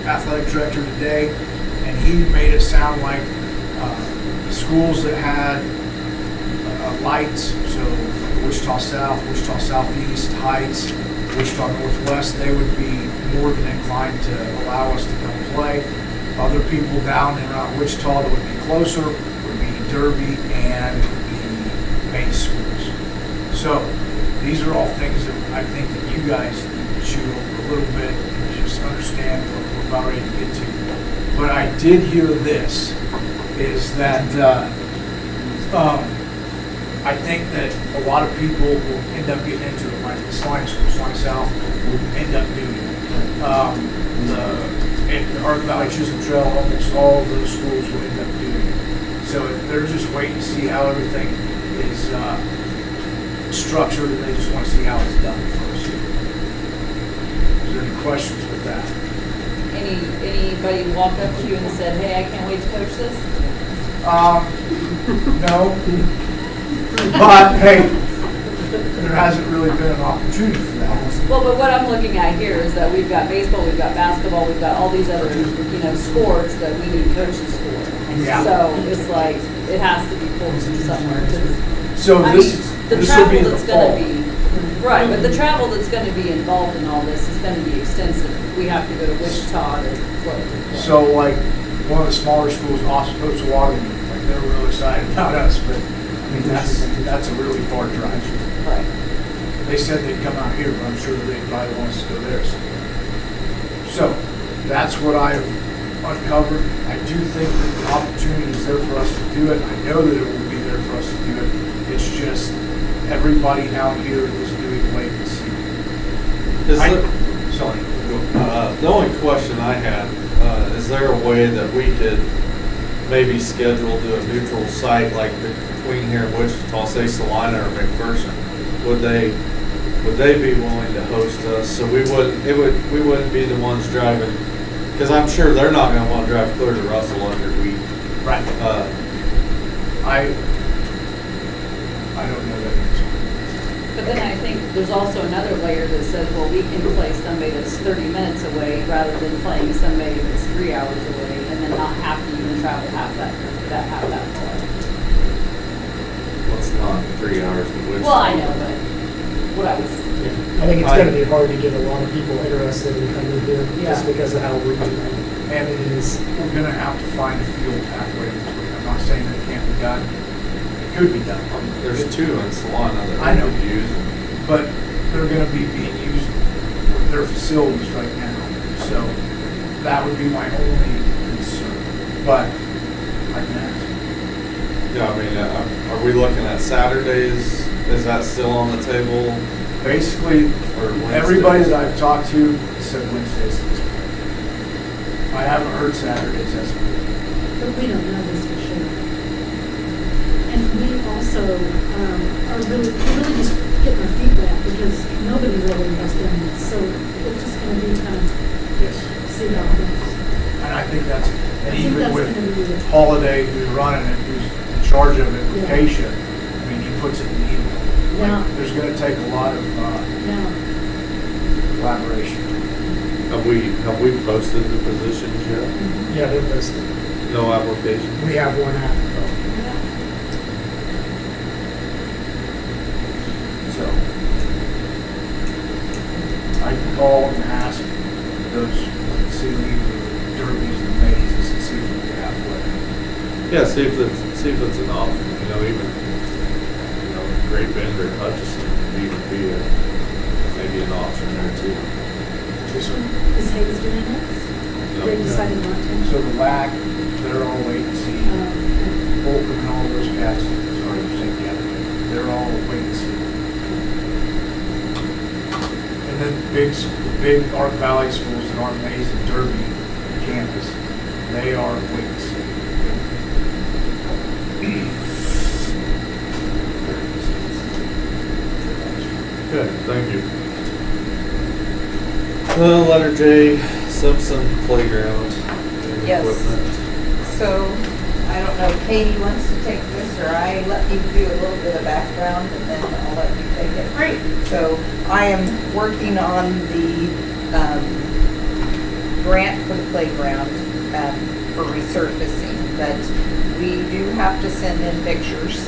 athletic director today, and he made it sound like schools that had lights, so Wichita South, Wichita Southeast, Heights, Wichita Northwest, they would be more than inclined to allow us to come play. Other people down and around Wichita that would be closer would be Derby and the main schools. So these are all things that I think that you guys should a little bit and just understand what we're about ready to get to. But I did hear this, is that I think that a lot of people will end up getting into it, like the Slang School, Slang South, will end up doing it. And the Art Valley Chisholm Trail, almost all of those schools will end up doing it. So they're just waiting to see how everything is structured, and they just want to see how it's done first. Is there any questions with that? Anybody walk up to you and said, "Hey, I can't wait to coach this"? No. But hey, there hasn't really been an opportunity for that. Well, but what I'm looking at here is that we've got baseball, we've got basketball, we've got all these other, sports that we need coaches for. Yeah. So it's like, it has to be pulled from somewhere. 'Cause, So I this mean, the will travel be in the that's gonna fall. be, right, but the travel that's gonna be involved in all this is gonna be extensive. We have to go to Wichita to play. So like one of the smaller schools, Osawatomie, like they're really excited about us, but I mean that's a really far drive. Right. They said they'd come out here, but I'm sure they'd probably want us to go there. So that's what I've uncovered. I do think that the opportunity is there for us to do it. I know that it will be there for us to do it. It's just everybody out here is doing wait and see. Sorry. The only question I had, is there a way that we could maybe schedule to a neutral site like between here and Wichita, say Salina or McPherson? Would they be willing to host us so we wouldn't be the ones driving? Because I'm sure they're not going to want to drive clear to Russell every week. Right. I don't know that answer. But then I think there's also another layer that says, well, we can play somebody that's 30 minutes away rather than playing somebody that's 3 hours away and then not have to even travel half that far. Well, it's not 3 hours in which. Well, I know, but what I was, I think it's gonna be hard to get a lot of people interested in coming here just Yeah. because of how regional And it is. we're gonna have to find a field halfway in between. I'm not saying that it can't be done. It could be done. There's 2 in Solana that I know. we could use. But they're gonna be being used with their facilities right now. So that would be my only concern. But I can ask. Yeah, I mean, are we looking at Saturdays? Is that still on the table? Basically, Or Wednesdays? everybody that I've talked to said Wednesdays at this point. I haven't heard Saturdays as of yet. But we don't know this for sure. And we also are really just getting our feet wet because nobody really has done this. So it's just going to be kind of Yes. see how it goes. And I think that's, and I think even that's with gonna be it. Holiday, who's running it, who's in charge of it, with Yeah. Keisha, I mean, he puts it in the email. Yeah. Like, there's gonna take a lot of Yeah. collaboration. Have we posted the positions yet? Yeah, they're posted. No application? We have one app. So I can call and ask those Sealy's or Derbies and Mazes and see if we can have what. Yeah, see if it's an option, even, Great Bend or Hutchinson would even be maybe an option there too. Is Hayes doing this? No. They decided not to. So the LAC, they're all wait and see. Holcomb and all those cats, sorry for saying the other way, they're all wait and see. And then the big Ark Valley schools that aren't Mays and Derby campus, they are wait and see. Good, thank you. Letter J, Simpson Playground and Yes. equipment. So, I don't know, if Katie wants to take this, or I let you do a little bit of background, and then I'll let you take it. Great. So, I am working on the grant for the playground for resurfacing, but we do have to send in pictures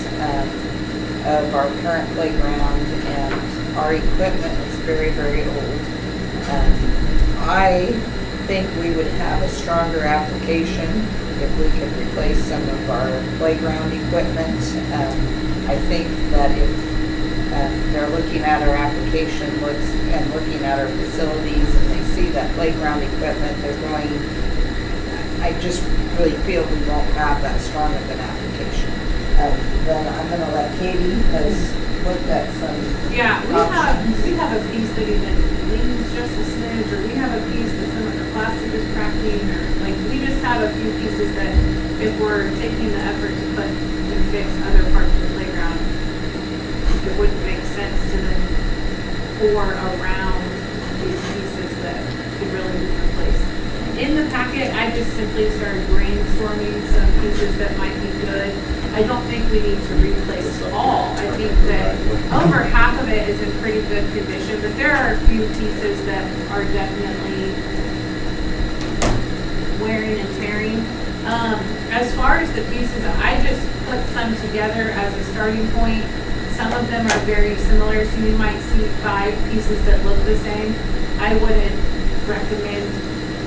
of our current playground, and our equipment is very, very old. I think we would have a stronger application if we could replace some of our playground equipment. I think that if they're looking at our application and looking at our facilities and they see that playground equipment, they're going, I just really feel we won't have that strong of an application. Then I'm gonna let Katie, has looked at some. Yeah, we options. have a piece that even leans just a smidge, or we have a piece that some of the plastic is cracking, or we just have a few pieces that if we're taking the effort to put and fix other parts of the playground, it wouldn't make sense to then pour around these pieces that could really be replaced. In the packet, I just simply started brainstorming some pieces that might be good. I don't think we need to replace all. I think that over half of it is in pretty good condition, but there are a few pieces that are definitely wearing and tearing. As far as the pieces, I just put some together as a starting point. Some of them are very similar, so you might see 5 pieces that look the same. I wouldn't recommend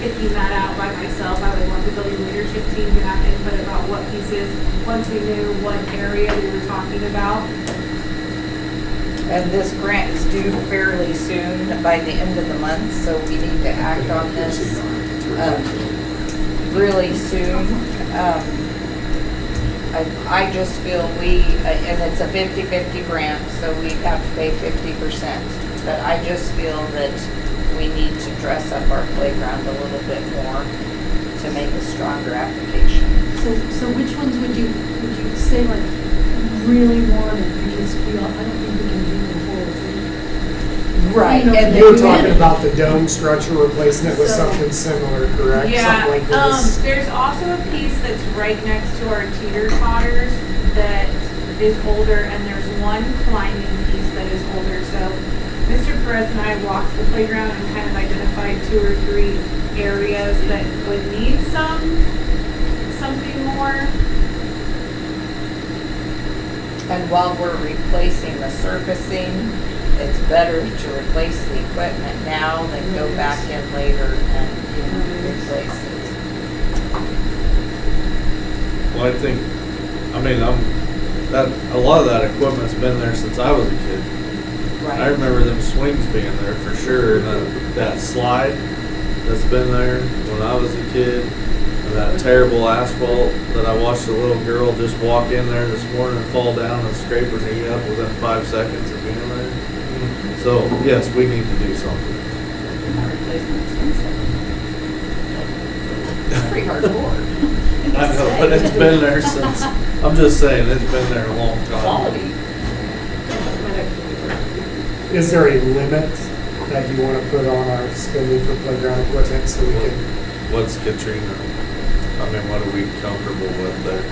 picking that out by myself. I would want the building leadership team to have input about what pieces, once we knew what area we were talking about. And this grant is due fairly soon, by the end of the month, so we need to act on this really soon. I just feel and it's a 50-50 grant, so we have to pay 50%. But I just feel that we need to dress up our playground a little bit more to make a stronger application. So which ones would you say really wanted? Because I don't think we can do the whole thing. Right. You know, And You were talking about the dome structure, replacing it with So- something similar, correct? Yeah, Something like this. there's also a piece that's right next to our teeter totters, that is older, and there's one climbing piece that is older. So Mr. Perez and I walked the playground and kind of identified 2 or 3 areas that would need something more. And while we're replacing the surfacing, it's better to replace the equipment now than go back in later and replace it. Well, I think, I mean, a lot of that equipment's been there since I was a kid. I remember them swings being there for sure, and that slide that's been there when I was a kid, and that terrible asphalt that I watched a little girl just walk in there this morning and fall down and scrape her knee up within 5 seconds of being there. So, yes, we need to do something. It's pretty hardcore. I know, but it's been there since, I'm just saying, it's been there a long time. Quality. Is there a limit that you want to put on our spending for playground equipment so we can? What's Katrina, I mean, what are we comfortable with there?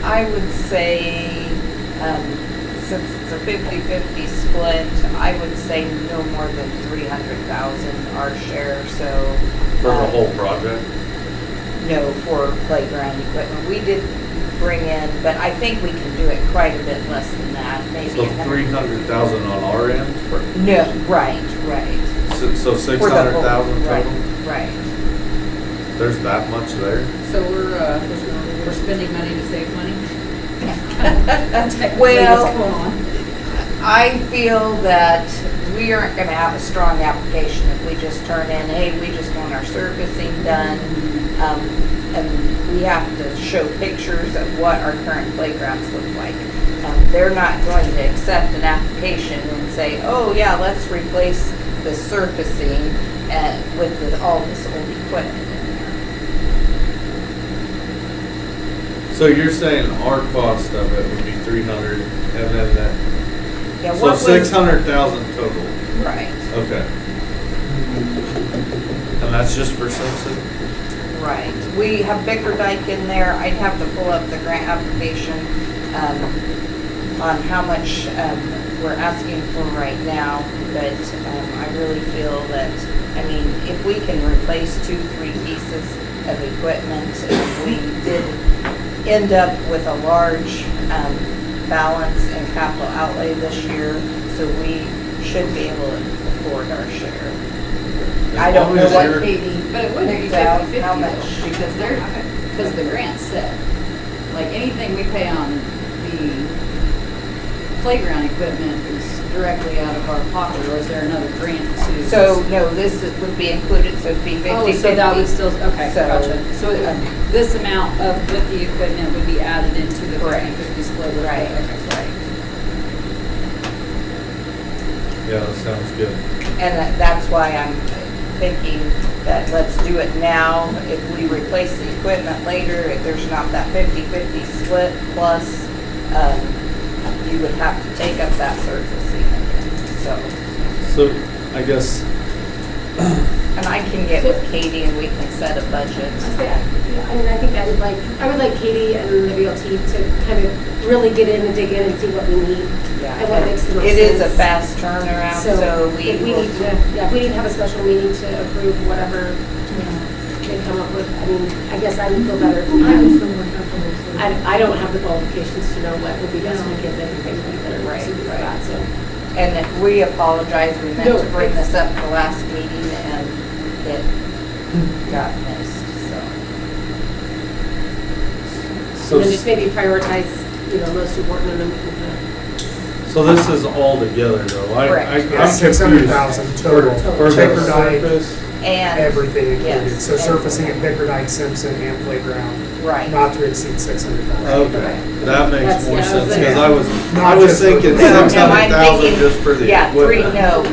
I would say, since it's a 50-50 split, I would say no more than 300,000 our share, so. For the whole project? No, for playground equipment. We did bring in, but I think we can do it quite a bit less than that, maybe. So 300,000 on our end? No, right. So 600,000 total? Right. There's that much there? So we're spending money to save money? Well, I feel that we aren't gonna have a strong application if we just turn in, hey, we just want our surfacing done. And we have to show pictures of what our current playgrounds look like. They're not going to accept an application and say, oh yeah, let's replace the surfacing with all this old equipment in there. So you're saying our cost of it would be 300 and then that, Yeah, so 600,000 total? Right. Okay. And that's just for Simpson? Right. We have Bickerdike in there. I'd have to pull up the grant application on how much we're asking for right now. But I really feel that, I mean, if we can replace 2-3 pieces of equipment, we did end up with a large balance in capital outlay this year, so we should be able to afford our share. I don't know what Katie. But it wouldn't be picked out, 50-50 how much. though, because the grant's set. Like anything we pay on the playground equipment is directly out of our pocket, or is there another grant too? So, no, would be included, so it'd be 50/50. Oh, so that would still, okay, So, gotcha. So this amount with the equipment would be added into the 50-50 split? Right. Yeah, that sounds good. And that's why I'm thinking that let's do it now. If we replace the equipment later, there's not that 50/50 split, plus you would have to take up that surfacing again, So I guess, and I can get with Katie and we can set a budget. I mean, I think I would like Katie and the BLT to kind of really get in and dig in and see what we need. Yeah. And what makes the most It sense. is a fast turnaround, so if we need to have a special meeting to approve whatever they come up with, I mean, I guess I would feel better if we I don't have the qualifications to know what would be best for kids. I think they would be better suited for that, so. And we apologize, we meant No, to bring it's- this up at the last meeting and it got missed, so. And then just maybe prioritize, most important and then we can. so this is all together though. Correct. I'm Yeah, 600,000 total. For the Bickerdike, surface? And. everything included. Yes, So surfacing at Bickerdike, Simpson, and playground, Right. not to exceed 600,000. Okay, that makes That's- more yeah, sense, that's- because I Not was just for- thinking No, no, I'm 600,000 thinking- just for the Yeah, equipment. no,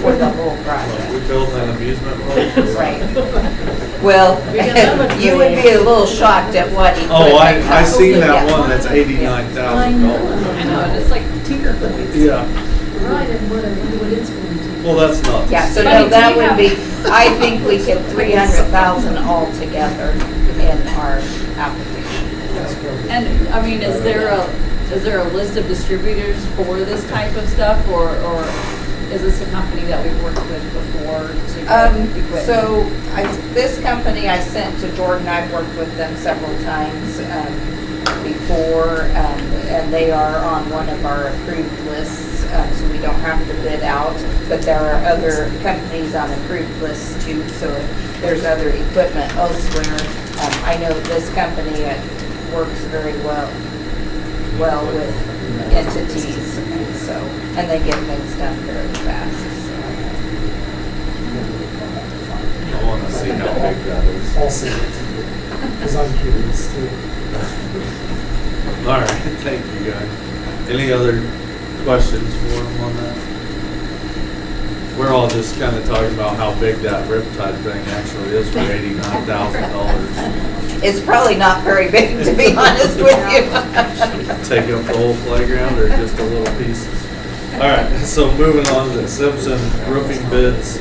for the whole project. We built an amusement park? Right. Well, you would be a little shocked at what equipment. Oh, I costs. seen that Yeah. one that's $89,000. I know, it's like tinker. Yeah, Right, and what it's going to. well, that's not. Yeah, so But no, do that you would have- be, I think we could 300,000 altogether in our application. there a list of distributors for this type of stuff, or is this a company that we've worked with before to get equipment? So this company I sent to Jordan, I've worked with them several times before, and they are on one of our approved lists, so we don't have to bid out. But there are other companies on approved lists too, so if there's other equipment elsewhere, I know this company works very well with entities, and they get things done very fast. I want to see how big that is. I'll send it to you, because I'm curious too. All right, thank you guys. Any other questions for him on that? We're all just kind of talking about how big that Riptide thing actually is for $89,000. It's probably not very big, to be honest with you. Take up the whole playground or just a little piece? All right, so moving on to Simpson roofing bids.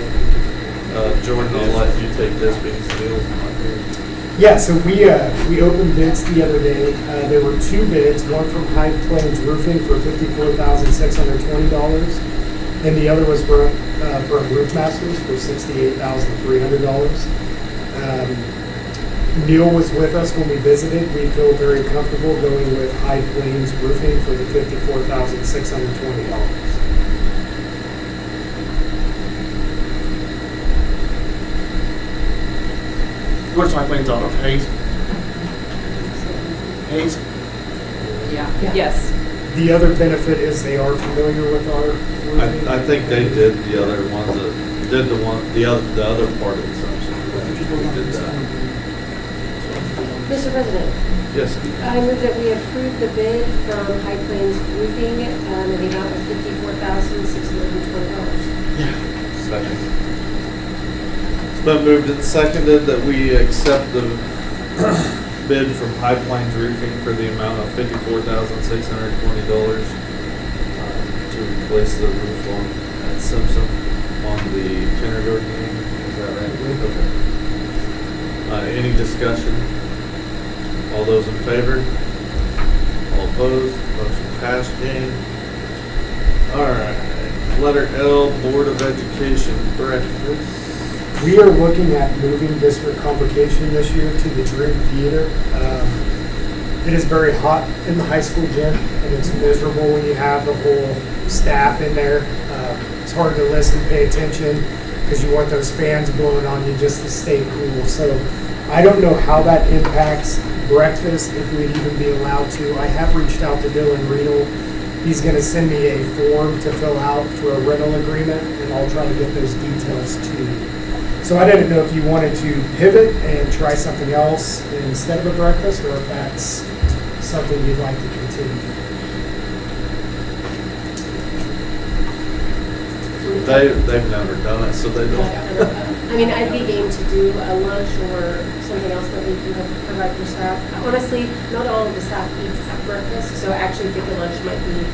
Jordan, I'll let you take this because the deal's not here. Yeah, so we opened bids the other day. There were two bids, one from High Plains Roofing for $54,620, and the other was from Roof Masters for $68,300. Neil was with us when we visited. We feel very comfortable going with High Plains Roofing for the $54,620. Where's my planes out of? Hayes? Hayes? Yeah, yes. The other benefit is they are familiar with our roofing. I think they did the other ones that did the other part of Simpson. We did that. Mr. President, Yes. I move that we approve the bid from High Plains Roofing in the amount of $54,620. Second. It's been moved and seconded that we accept the bid from High Plains Roofing for the amount of $54,620 to replace the roof at Simpson on the kindergarten wing. Is that right? Okay. Any discussion? All those in favor? All opposed? Motion passed, Jane. All right. Letter L, Board of Education breakfast. We are looking at moving district convocation this year to the Dream Theater. It is very hot in the high school gym, and it's miserable when you have the whole staff in there. It's hard to listen, pay attention, because you want those fans blowing on you just to stay cool. So I don't know how that impacts breakfast, if we'd even be allowed to. I have reached out to Dylan Riedel. He's going to send me a form to fill out for a rental agreement, and I'll try to get those details to you. So I didn't know if you wanted to pivot and try something else instead of a breakfast, or if that's something you'd like to continue. They've never done it, so they don't. I mean, I'd be game to do a lunch or something else that we can provide for staff. Honestly, not all of the staff eats breakfast, so I actually think a lunch might be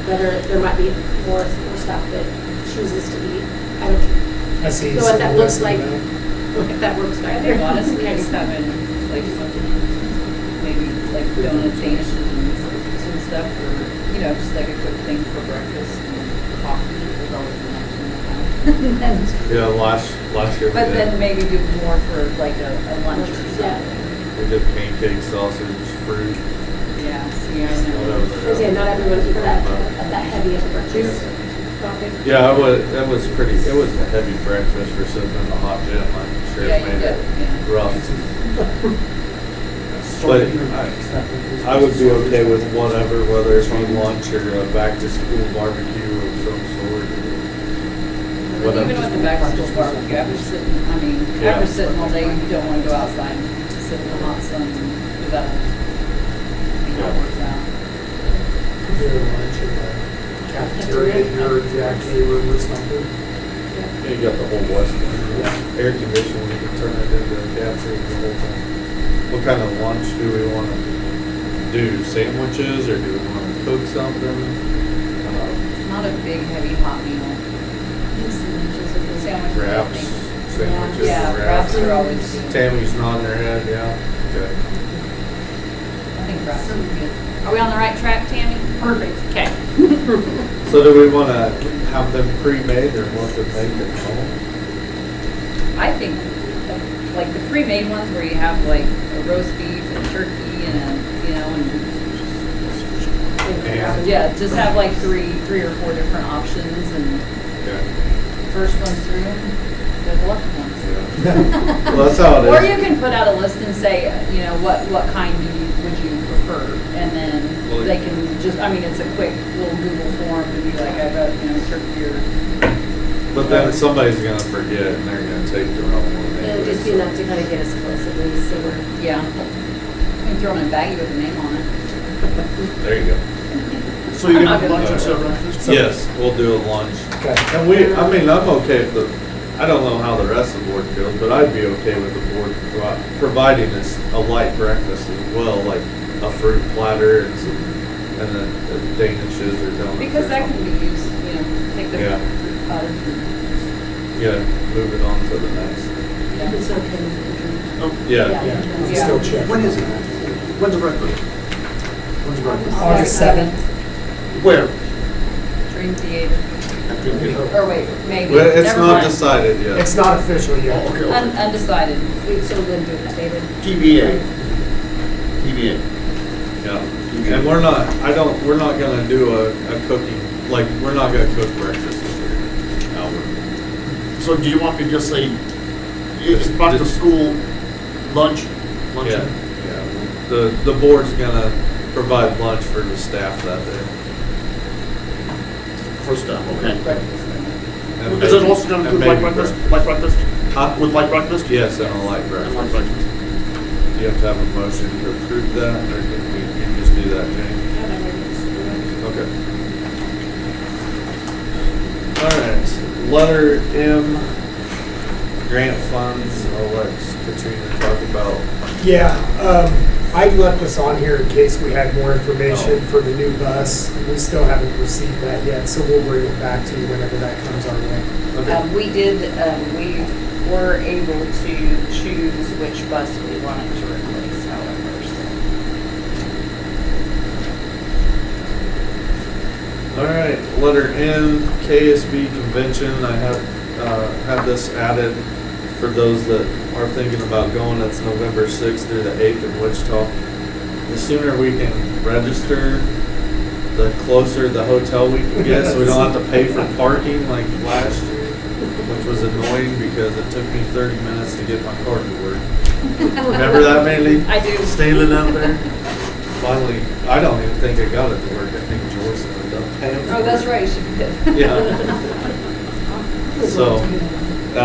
better. There might be more staff that chooses to eat. I don't I see. know what that looks like, listening if that works I better. think honestly, just having like something, maybe like donations and stuff, or, you know, just like a quick thing for breakfast and coffee is always nice. Yeah, last year we But then did. maybe do more for like a lunch or Yeah. something. We did pancake, sausage, fruit, Yeah, see, I know. whatever. Yeah, not everyone eats that heavy of a breakfast. Coffee. Yeah, it was pretty, it was a heavy breakfast for sitting in the hot gym. I'm sure Yeah, it you made did, it yeah. rough. But I would be okay with whatever, whether it be lunch or a back to school barbecue of some sort. But even with the back to school barbecue, after sitting all day, you don't want to go outside and sit in the hot sun and do that. You know, works out. Do a lunch in the cafeteria here or Jack A. room or something. Yeah, you got the whole west one. Air conditioning, you can turn it into a cafeteria the whole time. What kind of lunch do we want to do? Sandwiches, or do we want to cook something? Not a big, heavy, hot meal. Sandwiches, I Wraps, think. sandwiches, Yeah, wraps are always, Tammy's nodding her head, yeah. Okay. I think wraps would be good. Are we on the right track, Tammy? Perfect. Okay. So do we want to have them pre-made or want them made at home? I think, like the pre-made ones where you have like a roast beef and turkey and, you know, and yeah, just have like three or four different options and Yeah. first one's through, they're the lucky ones. Well, that's how it Or is. you can put out a list and say, you know, what kind would you prefer? And then Well, they can just, I mean, it's a quick little Google form to be like, I've got, you know, turkey or. But then somebody's gonna forget and they're gonna take the wrong one. It'll just be enough to kind of get us close at least, so we're. Yeah. You can throw them in a baggie with a name on it. There you go. So you're I'm gonna not have lunch gonna- instead of breakfast? Yes, we'll do a lunch. Okay. And I'm okay if I don't know how the rest of the board feels, but I'd be okay with the board providing us a light breakfast as well, like a fruit platter and some, and then the danishes or donuts. Because or that can something. be used, you know, take the Yeah. fruit platters and. Yeah, move it on to the next. Yeah. It's okay with the drink. Yeah. Yeah, we Yeah. still check. When is it? When's the breakfast? When's the breakfast? August 7th. Where? Dream Theater. Or wait, maybe. Well, it's Never not mind. decided yet. It's not official yet. Oh, okay. Undecided. We've still been doing it, David. TBA. TBA. Yeah. And we're not gonna do a cooking, like, we're not gonna cook breakfast this year, Albert. So do you want me to just say, it's back to school lunch? Yeah, Luncheon? yeah. The board's gonna provide lunch for the staff that day. First stuff, okay. And Is it maybe- also gonna and include light maybe breakfast? Light breakfast? Huh? With light breakfast? Yes, and a light And light breakfast. breakfast. You have to have a motion to approve that, or can you just do that, Jane? Okay. All right, letter M, grant funds, I'll let Katrina talk about. Yeah, I left this on here in case we had more information for the new bus. We still haven't received that yet, so we'll bring it back to you whenever that comes our way. We were able to choose which bus we wanted to replace, however, so. All right, letter N, KSB convention, I had this added for those that are thinking about going. It's November 6th through the 8th in Wichita. The sooner we can register, the closer the hotel we can get, so we don't have to pay for parking like last year, which was annoying because it took me 30 minutes to get my car to work. Remember that, Mandy? I do. Standing up there. Finally, I don't even think I got it to work. I think Joyce ended up paying for it. Oh, that's right, she did. Yeah. So, I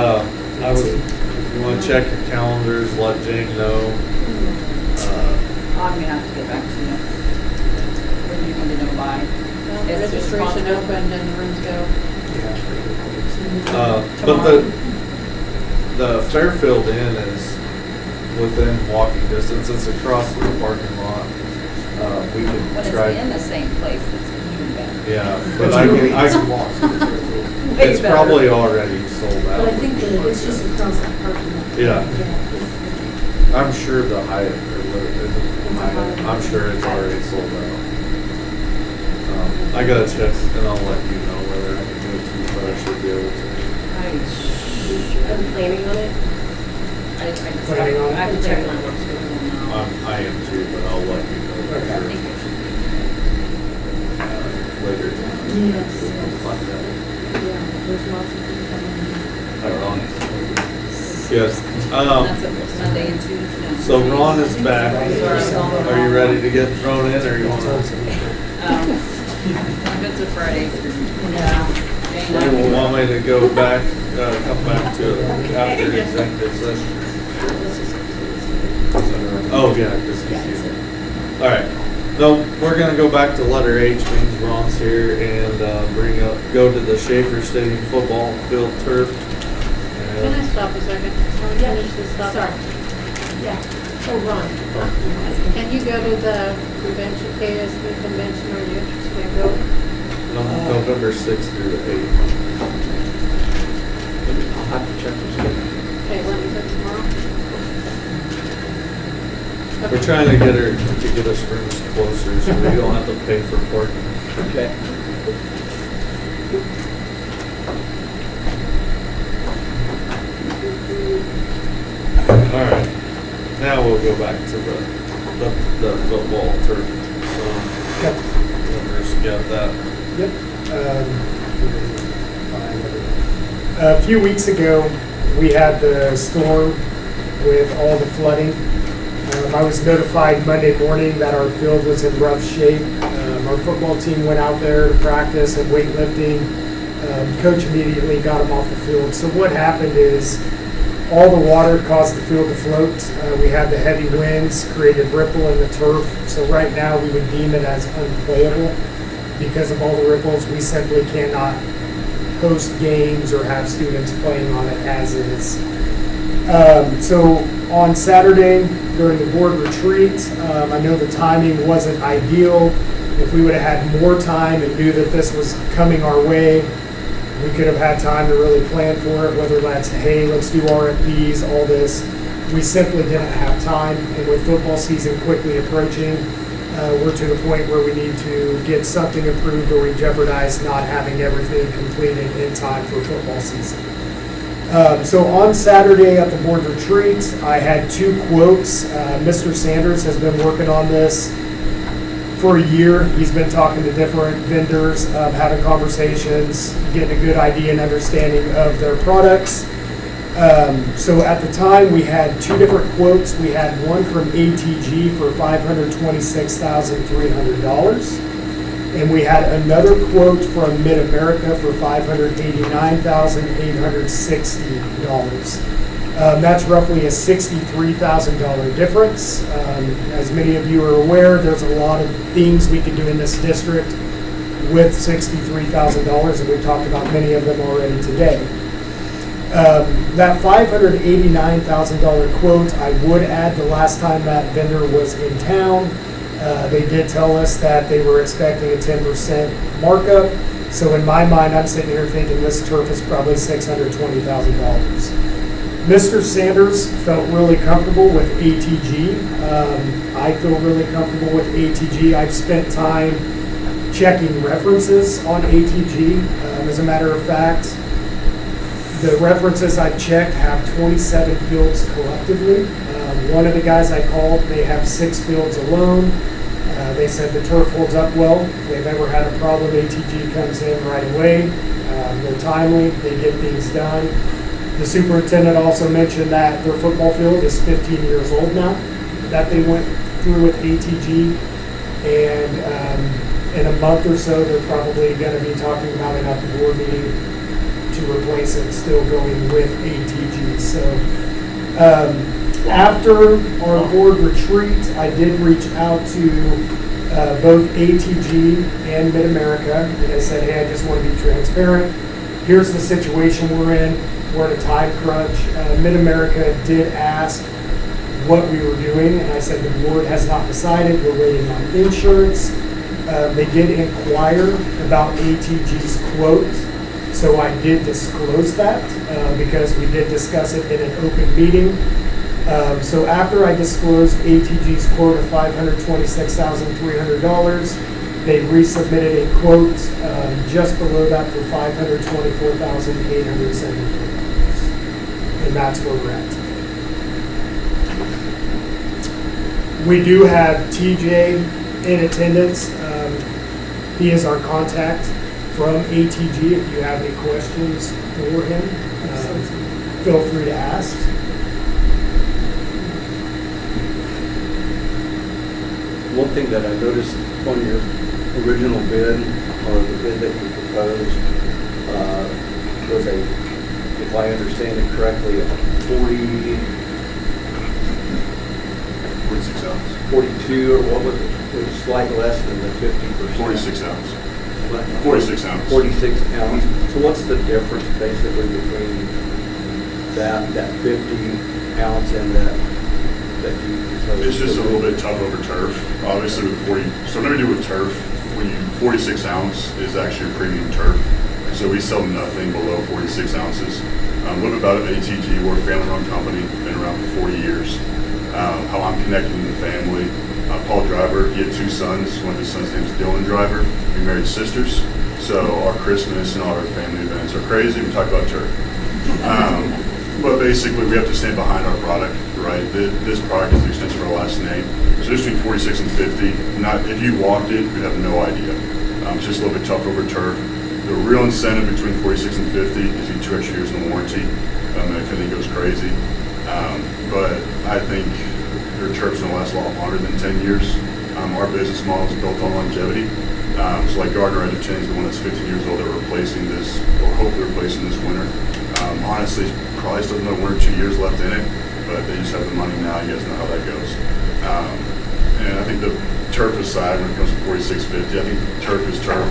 was, if you want to check your calendars, let Jane know. I'm gonna have to get back to you. When do you need to know by? Well, As soon as registration possible. opened and the rooms go. But the Fairfield Inn is within walking distance. It's across the parking lot. We When could it's try. in the same place, it's even better. Yeah, but it's better. probably already sold out. But I think that it's just across that parking lot. Yeah. it's- I'm sure the Hyatt, I'm sure it's already sold out. I gotta check and I'll let you know whether I can go to, but I should be able to. I'm planning on it. I just Planning on it? I have to check my work schedule now. I am too, but I'll let you know for I sure. think it should Later. Yes. Like that. Yeah, there's lots of people coming. Yes. be. That's it, Sunday and Tuesday. So Ron is back. Are you ready to get thrown in, or you want to? If it's a Friday. You want me to go back, come back to after executive session? Oh, yeah, because he's here. All right. No, we're gonna go back to letter H, means Ron's here, and go to the Schaefer Stadium football field turf. Can I stop a second? Can we finish this stuff? Sorry. Yeah. Oh, Ron. Can you go to the convention, KSB convention, are you interested in going? November 6th through the 8th. I'll have to check this out. Okay, let me go tomorrow. We're trying to get her to get us rooms closer so we don't have to pay for parking. Okay. All right, now we'll go back to the football turf. Yep. Whoever's got that. Yep. A few weeks ago, we had the storm with all the flooding. I was notified Monday morning that our field was in rough shape. Our football team went out there to practice and weightlifting. Coach immediately got them off the field. So what happened is all the water caused the field to float. We had the heavy winds, created ripple in the turf. So right now we would deem it as unplayable because of all the ripples. We simply cannot host games or have students playing on it as is. So on Saturday during the board retreat, I know the timing wasn't ideal. If we would have had more time and knew that this was coming our way, we could have had time to really plan for it, whether that's, hey, let's do RFPs, all this. We simply didn't have time, and with football season quickly approaching, we're to the point where we need to get something approved or we jeopardize not having everything completed in time for football season. So on Saturday at the board retreat, I had 2 quotes. Mr. Sanders has been working on this for a year. He's been talking to different vendors, having conversations, getting a good idea and understanding of their products. So at the time, we had 2 different quotes. We had one from ATG for $526,300. And we had another quote from Mid-America for $589,860. That's roughly a $63,000 difference. As many of you are aware, there's a lot of things we can do in this district with $63,000, and we've talked about many of them already today. That $589,000 quote, I would add the last time that vendor was in town, they did tell us that they were expecting a 10% markup. So in my mind, I'm sitting here thinking this turf is probably $620,000. Mr. Sanders felt really comfortable with ATG. I feel really comfortable with ATG. I've spent time checking references on ATG. As a matter of fact, the references I've checked have 27 fields collectively. One of the guys I called, they have 6 fields alone. They said the turf holds up well. If they've ever had a problem, ATG comes in right away. They're timely, they get things done. The superintendent also mentioned that their football field is 15 years old now, that they went through with ATG. And in a month or so, they're probably going to be talking about it at the board meeting to replace it, still going with ATG. So after our board retreat, I did reach out to both ATG and Mid-America, and I said, hey, I just want to be transparent. Here's the situation we're in. We're in a time crunch. Mid-America did ask what we were doing, and I said the board has not decided. We're waiting on insurance. They did inquire about ATG's quote, so I did disclose that because we did discuss it in an open meeting. So after I disclosed ATG's quote of $526,300, they resubmitted a quote just below that for $524,874. And that's where we're at today. We do have TJ in attendance. He is our contact from ATG. If you have any questions for him, feel free to ask. One thing that I noticed on your original bid, or the bid that you proposed, was if I understand it correctly, 46 ounce. 42, or what was it? It was slightly less than the 50%. 46 ounce. 46 ounce. 46 ounce. So what's the difference basically between that 50 ounce and that you proposed? It's just a little bit tough over turf. Obviously with 40, so whenever you do with turf, 46 ounce is actually a premium turf. So we sell nothing below 46 ounces. A little bit about it, ATG, we're a family-run company, been around for 40 years. how I'm connected with the family. Paul Driver, he had 2 sons. One of his sons' name is Dylan Driver. We married sisters. So our Christmas and all our family events are crazy. We talk about turf. But basically, we have to stand behind our product, right? This product is the extension of our last name. So just between 46 and 50, if you walked it, you'd have no idea. It's just a little bit tough over turf. The real incentive between 46 and 50 is you 2 extra years in the warranty, and if anything goes crazy. But I think your turf's going to last a lot longer than 10 years. Our business model is built on longevity. So like Gardner Edgerton is the one that's 15 years old that we're replacing this, or hopefully replacing this winter. Honestly, probably still another 1 or 2 years left in it, but they just have the money now. You guys know how that goes. And I think the turf aside, when it comes to 4650, I think turf is turf.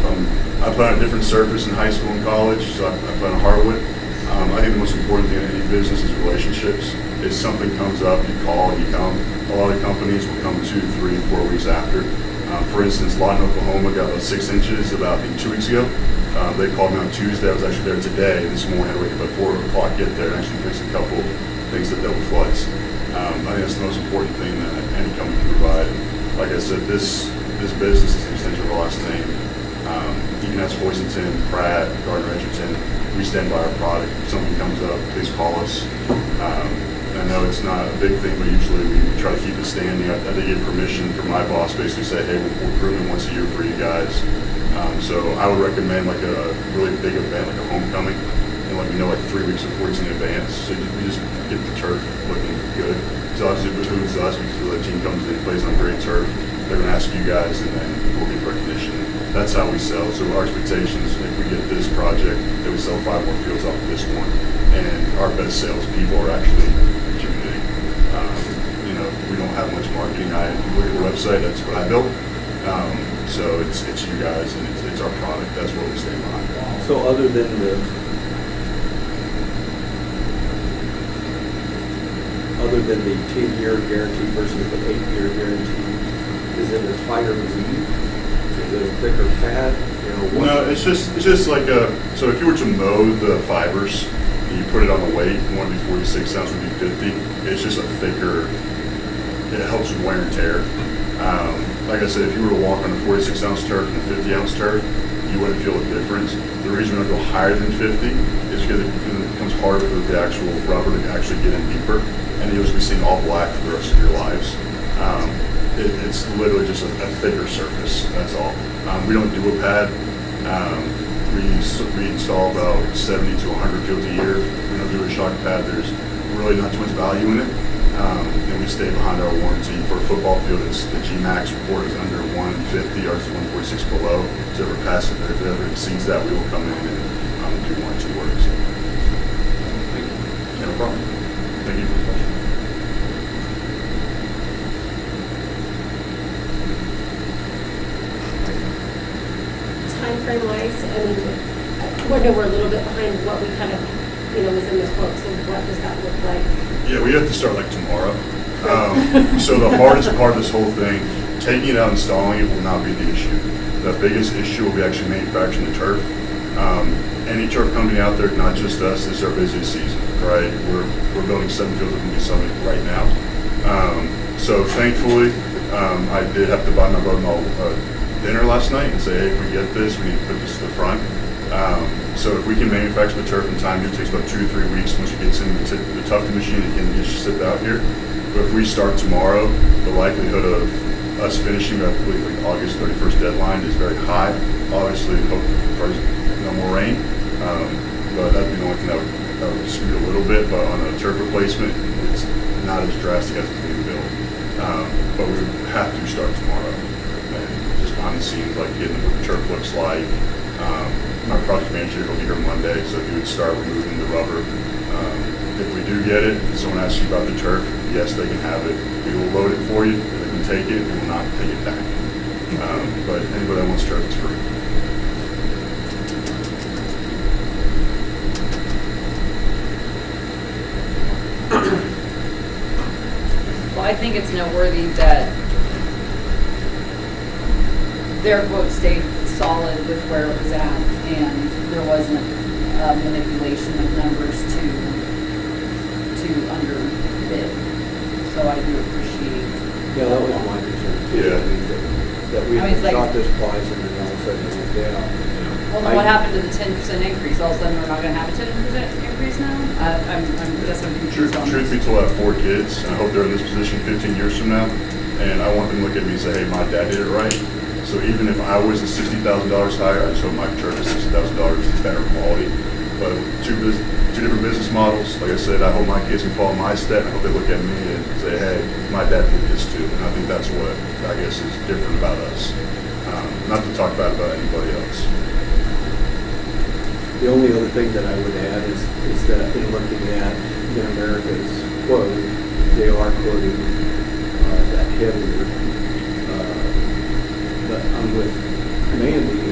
I play on a different surface in high school and college, so I play on hardwood. I think the most important thing in any business is relationships. If something comes up, you call, you come. A lot of companies will come 2, 3, 4 weeks after. For instance, Lawton, Oklahoma got about 6 inches about 2 weeks ago. They called me on Tuesday. I was actually there today. This morning I had to wake up at 4 o'clock, get there, and actually fix a couple things that dealt with floods. I think that's the most important thing that any company can provide. And like I said, this business is an extension of our last name. You can ask Hoisington, Pratt, Gardner Edgerton. We stand by our product. If something comes up, please call us. I know it's not a big thing, but usually we try to keep it standing. I had to get permission from my boss, basically say, hey, we're grooming once a year for you guys. So I would recommend like a really big event, like a homecoming, and let me know like 3 weeks or 4 weeks in advance. So we just get the turf looking good. So obviously it behooves us because the team comes in, plays on great turf. They're going to ask you guys, and then we'll get recognition. That's how we sell. So our expectations, if we get this project, that we sell 5 more fields off of this one. And our best salespeople are actually the community. We don't have much marketing. If you look at the website, that's what I built. So it's you guys, and it's our product. That's what we stand behind. So other than the 10-year guarantee versus the 8-year guarantee, is it a tighter weave? Is it a thicker pad? No, it's just like so if you were to mow the fibers and you put it on the weight, one would be 46 ounce, would be 50. It's just a thicker, it helps with wear and tear. Like I said, if you were to walk on a 46 ounce turf and a 50 ounce turf, you wouldn't feel the difference. The reason we don't go higher than 50 is because it becomes harder for the actual rubber to actually get in deeper, and you'll just be seeing all black for the rest of your lives. It's literally just a thicker surface, that's all. We don't do a pad. We install about 70 to 100 fields a year. We don't do a shock pad. There's really not too much value in it. And we stay behind our warranty. For a football field, it's the G-Max report is under 150, ours is 146 below. So if it ever exceeds that, we will come in and do warranty work. So. Thank you. No problem. Thank you for the question. Timeframe wise, I know we're a little bit behind what we kind of, was in the quote, so what does that look like? Yeah, we have to start like tomorrow. So the hardest part of this whole thing, taking it out and installing it will not be the issue. The biggest issue will be actually manufacturing the turf. Any turf company out there, not just us, this is our busiest season, right? We're building 7 fields at Movie Summit right now. So thankfully, I did have to buy my brother-in-law dinner last night and say, hey, if we get this, we need to put this to the front. So if we can manufacture the turf in time, it takes about 2 to 3 weeks. Once it gets in the tufting machine, it can just sit out here. But if we start tomorrow, the likelihood of us finishing, I believe, like August 31st deadline is very high. Obviously, hope for no more rain. But that'd be the only thing that would scoot a little bit. But on a turf replacement, it's not as drastic as it's being built. But we have to start tomorrow. And just behind the scenes, like getting what the turf looks like. My project manager will be here Monday, so he would start removing the rubber. If we do get it, someone asks you about the turf, yes, they can have it. We will load it for you. They can take it. We will not take it back. But anybody that wants turf, it's free. Well, I think it's noteworthy that their quote stayed solid with where it was at, and there wasn't manipulation of numbers to underbid. so I do appreciate. Yeah, that was my concern too. Yeah. I mean, that we I mean, it's like- got this price and then all of a sudden it went down. Well, then what happened to the 10% increase? All of a sudden, we're not gonna have a 10% increase now? Guess I'm confused on Truth be this. told, I have 4 kids, and I hope they're in this position 15 years from now, and I want them to look at me and say, hey, my dad did it right. So even if I was $60,000 higher, I just hope my church is $60,000 better quality. But two different business models, like I said, I hope my kids can follow my step. I hope they look at me and say, hey, my dad did this too. And I think that's what, I guess, is different about us. Not to talk bad about anybody else. The only other thing that I would add is that in looking at Mid-America's quote, they are quoting that heavier. But I'm with Mandy,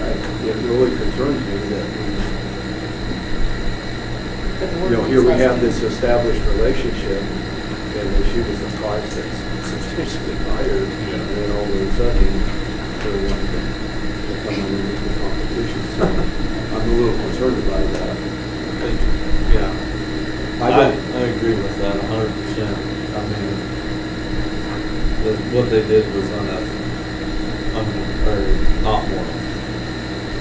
it really concerns me that, here we have this established relationship and they shoot us a price that's substantially higher. And then all of a sudden, they're wanting to come underneath the competition. So I'm a little concerned about that. Yeah. I agree with that 100%. I mean, what they did was unethical, or not moral.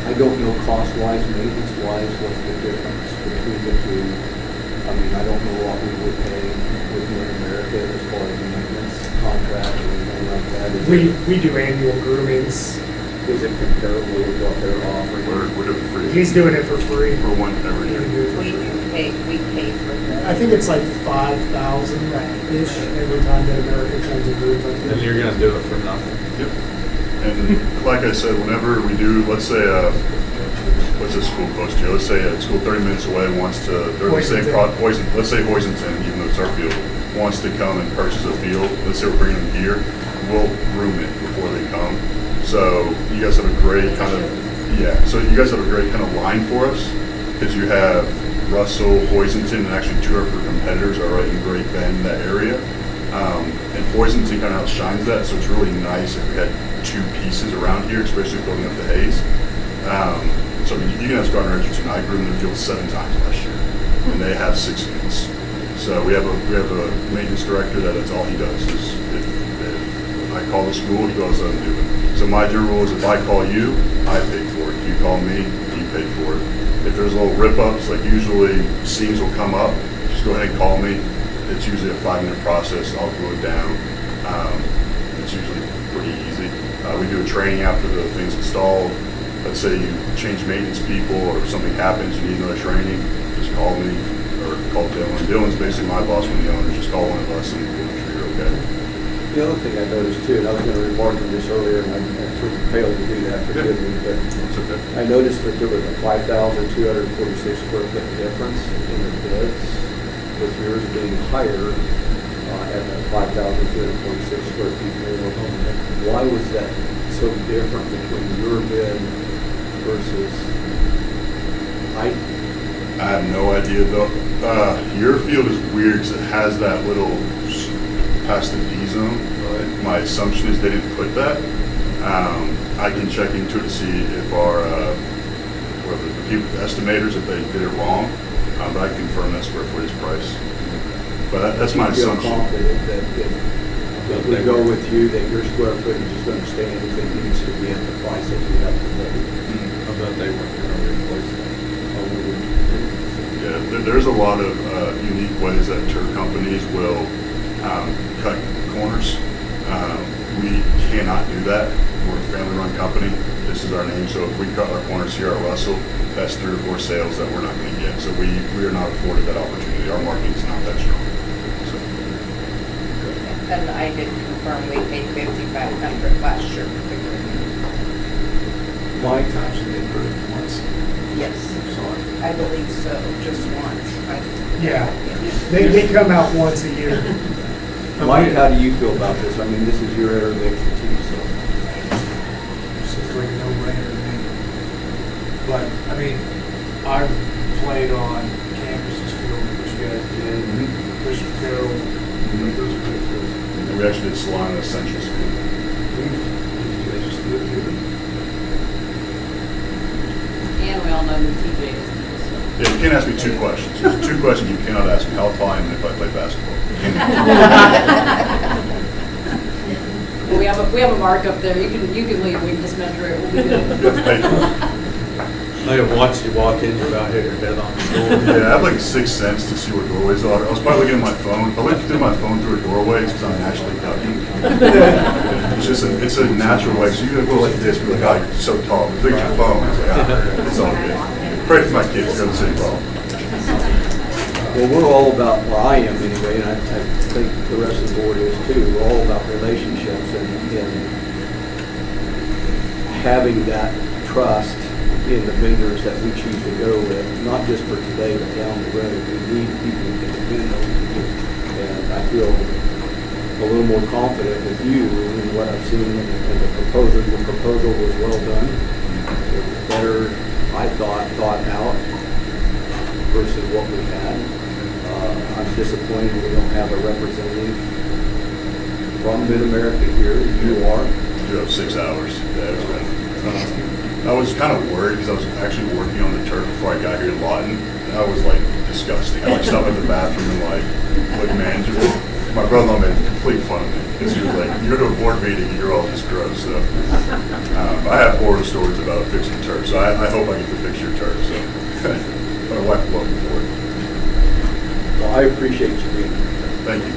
I don't know cost-wise, maintenance-wise, what's the difference between the two. I mean, I don't know what we would pay with Mid-America as far as maintenance contract or anything like that. We do annual groomings. Is it comparable with what they're offering? We're doing it free. He's doing it for free. For one every year. We pay for the. I think it's like 5,000-ish every time that America comes and grooms. I think. And you're gonna do it for nothing. Yep. And like I said, whenever we do, let's say, what's this school close to? Let's say a school 30 minutes away wants to, they're the same let's say Hoisington, even though it's our field, wants to come and purchase a field. Let's say we're bringing them here, we'll groom it before they come. So you guys have a great kind of, so you guys have a great kind of line for us, because you have Russell, Hoisington, and actually 2 of our competitors are right in Great Bend, that area. And Hoisington kind of outshines that, so it's really nice if we had 2 pieces around here, especially building up the haze. So I mean, you can ask Gardner Edgerton. I grew in the field 7 times last year, and they have 6 fields. So we have a maintenance director that's all he does is if I call the school, he goes out and do it. So my general rule is if I call you, I pay for it. If you call me, you pay for it. If there's little rip-ups, like usually seams will come up, just go ahead and call me. It's usually a 5-minute process. I'll glue it down. It's usually pretty easy. We do a training after the thing's installed. Let's say you change maintenance people or something happens, you need another training, just call me or call Dylan. Dylan's basically my boss when the owners. Just call one of us and we'll make sure you're okay. The other thing I noticed too, and I was going to remark on this earlier, and I sort of failed to do that, forgive me, but I noticed that there was a 5,246 square foot difference in the bids, with yours being higher at the 5,246 square feet minimum. Why was that so different between your bid versus I have no idea though. Your field is weird because it has that little past the D zone. My assumption is they didn't put that. I can check into it to see if our the people, the estimators, if they did it wrong. But I can confirm that square footage price. But that's my assumption. Feel confident that if we go with you, that your square footage is going to stay anything needs to be at the price that you have to pay. I bet they weren't gonna replace that. Yeah, there's a lot of unique ways that turf companies will cut corners. We cannot do that. We're a family-run company. This is our name, so if we cut our corners here at Russell, that's 3 or 4 sales that we're not going to get. So we are not afforded that opportunity. Our marketing is not that strong. So. And I did confirm we paid $5,500 last year for the grooming. My times they groom once. Yes. Sorry. I believe so, just once. Yeah, they come out once a year. Mike, how do you feel about this? I mean, this is your area of expertise, so. Seems like a no-brainer to me. But, I mean, I've played on campuses field, which you guys did, Bishop Carroll, those are good fields. And we actually did Salina Central School. They just do it here. And we all know who TJ is. Yeah, you can't ask me 2 questions. There's 2 questions you cannot ask me. How tall I am and if I play basketball. We have a mark up there. You can leave. We can just measure it. We'll be good. I have watched you walk in, you about hit your head on the door. Yeah, I have like a sixth sense to see where doorways are. I was probably looking at my phone. If I look through my phone through a doorway, it's because I'm naturally ducking. It's a natural way. So you go like this, be like, oh, you're so tall. But look at your phone. It's like, ah, it's all good. Pray for my kids. Go to City Hall. Well, we're all about, well, I am anyway, and I think the rest of the board is too. We're all about relationships and having that trust in the vendors that we choose to go with, not just for today, but down the road. We need people who can depend on you. And I feel a little more confident with you in what I've seen in the proposal. The proposal was well done. It was better, I thought out versus what we had. I'm disappointed we don't have a representative from Mid-America here. You are. You have 6 hours. Yeah, it was bad. I was kind of worried because I was actually working on the turf before I got here in Lawton. And I was like disgusting. I like stopped at the bathroom and like looked manageable. My brother-in-law made complete fun of me because he was like, "You go to a board meeting and you're all just gross." So I have horror stories about fixing turf. So I hope I get to fix your turf. So my wife will love me for it. Well, I appreciate you being here. Thank you.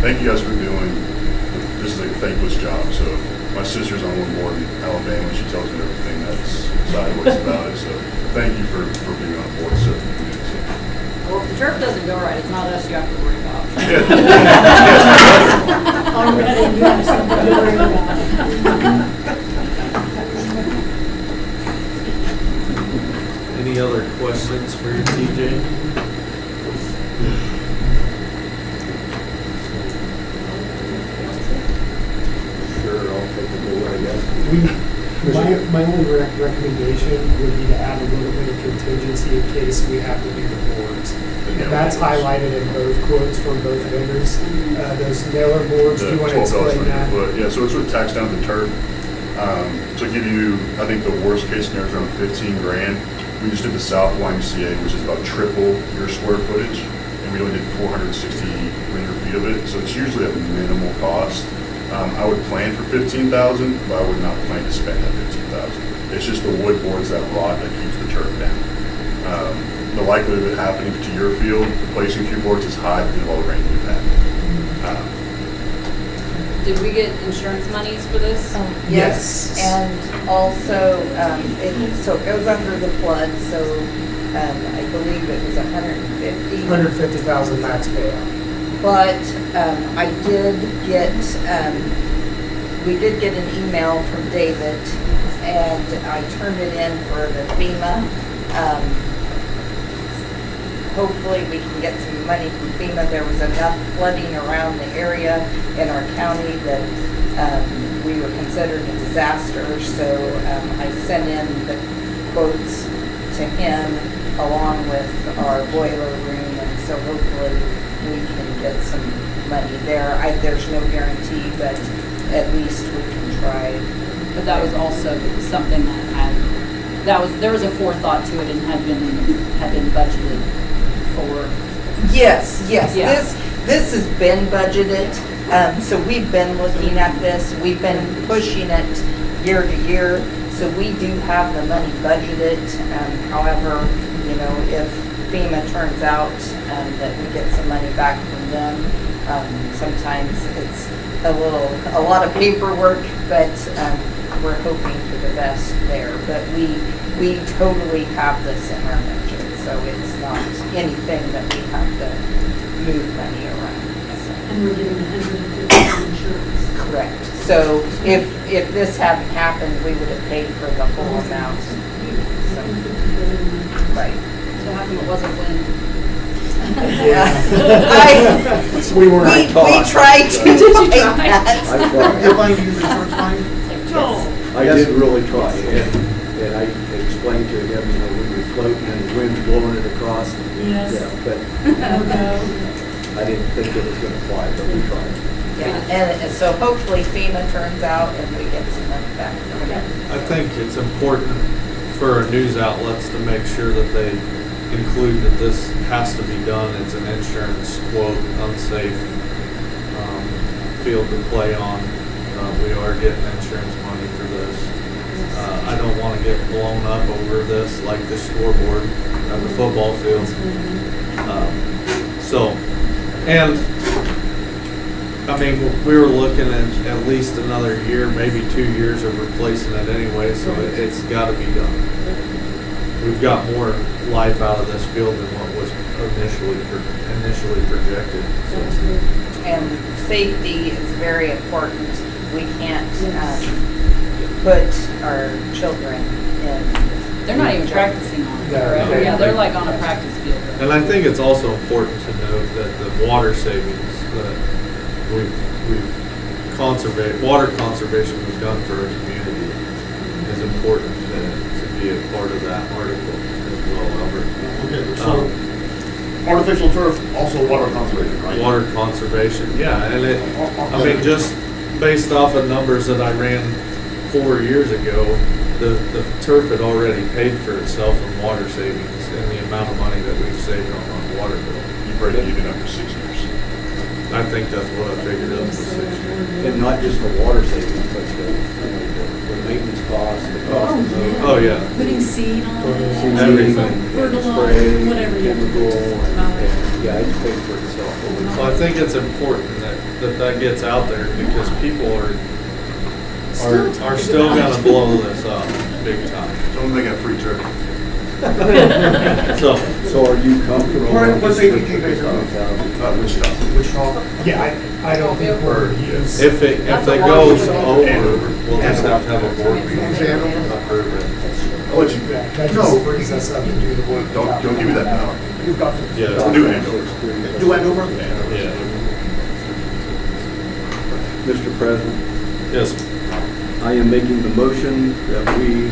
Thank you guys for doing. This is a thankless job. So. My sister's on one board in Alabama. She tells me everything that's sideways about it. So thank you for being on board. So, Well, if the turf doesn't go right, it's not us you have to worry about. Already, you have something to worry about. Any other questions for your TJ? My only recommendation would be to add a little bit of contingency in case we have to do the boards. And that's highlighted in both quotes from both vendors. Those nailer boards, do you want to explain that? Yeah, so it's what tax down the turf. To give you, I think the worst case scenario is around 15 grand. We just did the South YMCA, which is about triple your square footage, and we only did 460 linear feet of it. So it's usually a minimal cost. I would plan for 15,000, but I would not plan to spend that 15,000. It's just the wood boards that rot that keeps the turf down. The likelihood of it happening to your field, replacing a few boards is high because of all the rain we've had. Did we get insurance monies for this? Yes, and also, it goes under the flood, so I believe it was 150. 150,000 max payout. But I did get, we did get an email from David, and I turned it in for the FEMA. Hopefully we can get some money from FEMA. There was enough flooding around the area in our county that we were considered a disaster, so I sent in the quotes to him along with our boiler room, and so hopefully we can get some money there. There's no guarantee, but at least we can try. But that was also something there was a forethought to it and had been budgeted for. Yes. Yeah. This has been budgeted. So we've been looking at this. We've been pushing it year to year. So we do have the money budgeted. However, if FEMA turns out that we get some money back from them, sometimes it's a lot of paperwork, but we're hoping for the best there. But we totally have this in our budget, so it's not anything that we have to move money around. So. And we're getting 150,000 insurance. Correct. So if this hadn't happened, we would have paid for the whole amount. So, right. So how come it wasn't wind? Yeah. We tried to find that. I tried. If I use the short line? I did really try, and I explained to him, we were floating and the wind's blowing it across. Yes. Yeah, but I didn't think it was going to fly, but we tried. Yeah, and so hopefully FEMA turns out and we get some money back from it. I think it's important for our news outlets to make sure that they include that this has to be done. It's an insurance quote, unsafe field to play on. We are getting insurance money for this. I don't want to get blown up over this like the scoreboard at the football field. And I mean, we were looking at least another year, maybe 2 years of replacing it anyway, so it's got to be done. We've got more life out of this field than what was initially projected. So. And safety is very important. We can't put our children in. They're not even practicing on it, No, correct? no. Yeah, they're like on a practice field. And I think it's also important to note that the water savings that water conservation we've done for our community is important to be a part of that article as well, Albert. Okay, so artificial turf, also water conservation, right? Water conservation, yeah, and I mean, just based off of numbers that I ran 4 years ago, the turf had already paid for itself in water savings and the amount of money that we've saved on our water bill. You break even after 6 years. I think that's what I figured out was 6 years. And not just the water savings, but the maintenance costs, the cost of the. Oh, yeah. Putting seed on it. Everything. Fertilizer, Spray, whatever you have to do. chemical, and, yeah, it's paid for itself. So I think it's important that gets out there because people are still gonna blow this up big time. Tell them they got free turkey. So are you comfortable? Right, with what's the APT based on? Wichita. Wichita. Yeah, I don't think we're used. if it goes over, we'll just have to have a board meeting Is to Andover? approve it. I'll let you, That No. just frees us up to do the work. don't give me that now. You've got the. Yeah. Do Andover. Do Andover? Yeah. Mr. President, Yes. I am making the motion that we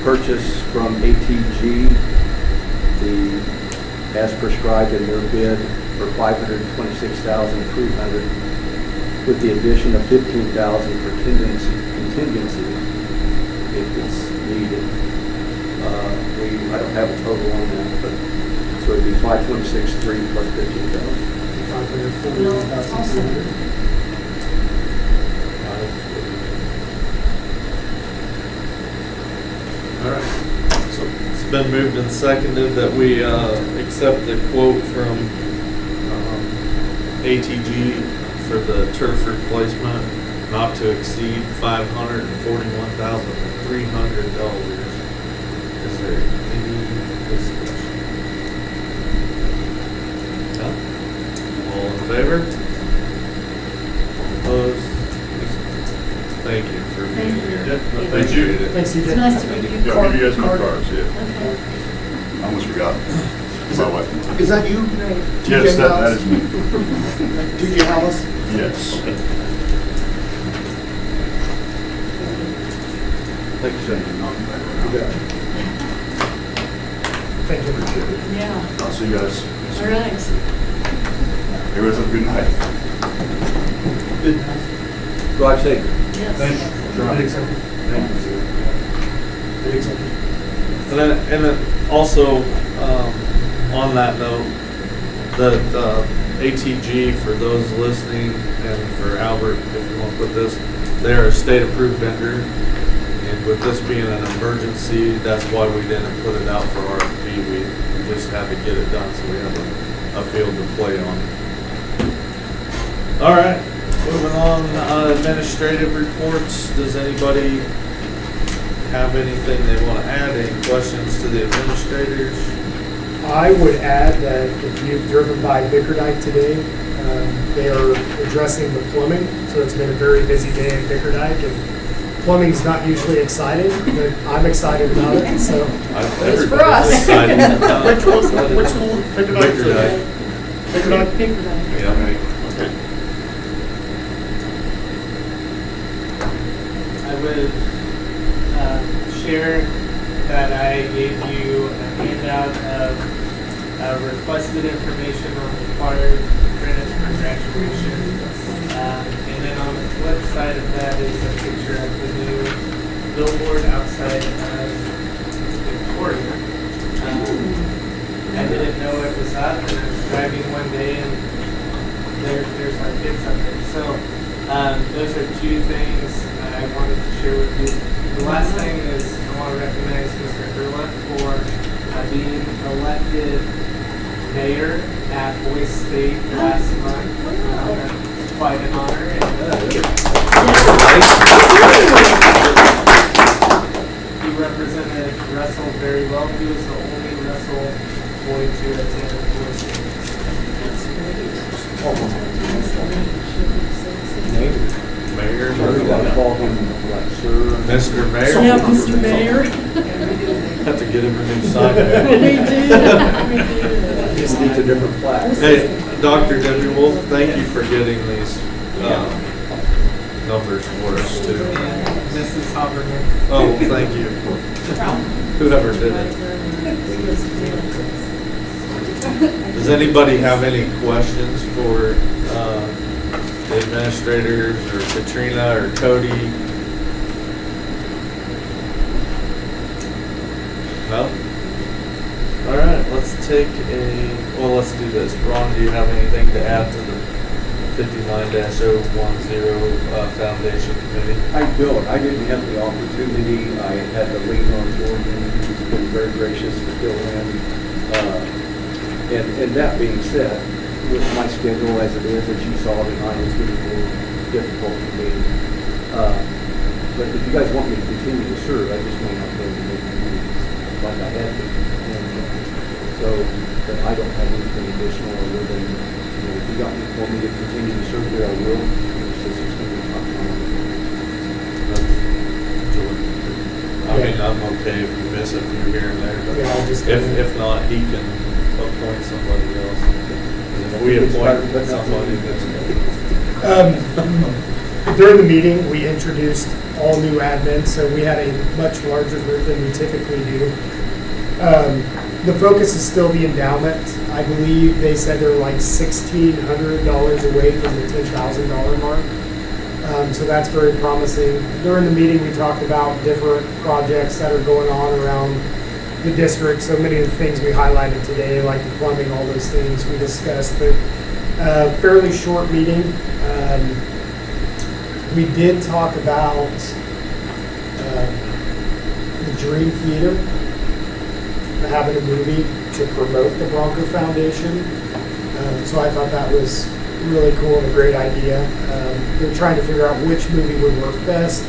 purchase from ATG as prescribed in their bid for $526,300 with the addition of $15,000 for contingency if it's needed. I don't have a total on that, but so it'd be 526,300 plus 15,000. All right. So it's been moved and seconded that we accept the quote from ATG for the turf replacement not to exceed $541,300. Is there any discussion? No? All in favor? Opposed? Thank you for being here. Thank you. Appreciate it. Thanks, CJ. It's nice to meet you. Yeah, I'll give you guys my Card. cards, yeah. Okay. I almost forgot. My wife. Is that you? Great. Yes, that is me. TJ Hollis? Yes. Thank you, sir. Thank you. Yeah, I'll see you guys. all right. Everybody have a good night. Drive safe. Yes. And then also, on that note, that ATG, for those listening, and for Albert, if you want to put this, they're a state-approved vendor. And with this being an emergency, that's why we didn't put it out for RFP. We just had to get it done, so we have a field to play on. All right, moving on, administrative reports. Does anybody have anything they want to add? Any questions to the administrators? I would add that if you've driven by Bickerdike today, they are addressing the plumbing, so it's been a very busy day at Bickerdike, and plumbing's not usually exciting, but I'm excited about it, so. It's for us. Which school? Bickerdike? Bickerdike. Bickerdike? Yeah. Okay. I would share that I gave you a handout of requested information on required credits for graduation. And then on the flip side of that is a picture of the new billboard outside of Victoria. I didn't know it was up, and I was driving one day and there's our kids up there. So So two things I wanted to share with you. The last thing is I want to recognize Mr. Hurlip for being elected mayor at Boise State last month. It's quite an honor. He represented Russell very well. He was the only Russell boy to attend Boise State. Mayor. We gotta call him like sir. Mr. Mayor. Yeah, Mr. Mayor. Have to get him a new sign there. We did. Just needs a different plaque. Hey, Dr. Debbie Wolf, thank you for getting these numbers for us too. Mrs. Haberman. Oh, thank you. Whoever did it. Does anybody have any questions for the administrators or Katrina or Cody? No? All right, let's let's do this. Ron, do you have anything to add to the 59-010 Foundation Committee? I don't. I didn't have the opportunity. I had to lean on Jordan, who's been very gracious to fill in. And that being said, with my schedule as it is, as you saw tonight, it's getting a little difficult for me. But if you guys want me to continue to serve, I just may not be able to make the meetings like I had to. And so, but I don't have anything additional other than, if you want me to continue to serve here, I will. It's just gonna be tough on I mean, I'm okay if you miss a few here and there, but Yeah, I'll just- if not, he can appoint somebody else. If we appoint somebody that's. During the meeting, we introduced all new admins, so we had a much larger group than we typically do. The focus is still the endowment. I believe they said they're like $1,600 away from the $10,000 mark. So that's very promising. During the meeting, we talked about different projects that are going on around the district. So many of the things we highlighted today, like the plumbing, all those things we discussed, but fairly short meeting. We did talk about the Dream Theater, having a movie to promote the Bronco Foundation. So I thought that was really cool and a great idea. They're trying to figure out which movie would work best.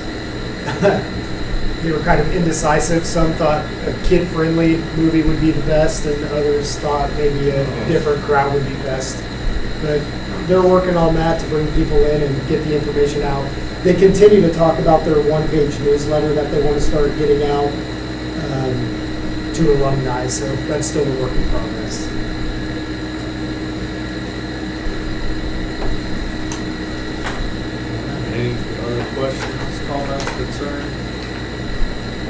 They were kind of indecisive. Some thought a kid-friendly movie would be the best, and others thought maybe a different crowd would be best. But they're working on that to bring people in and get the information out. They continue to talk about their one-page newsletter that they want to start getting out to alumni, so that's still a work in progress. Any other questions, comments, concerns?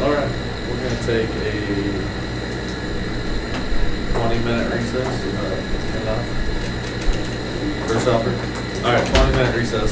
All right, we're going to take a 20-minute recess. Enough? For supper? All right, 20-minute recess.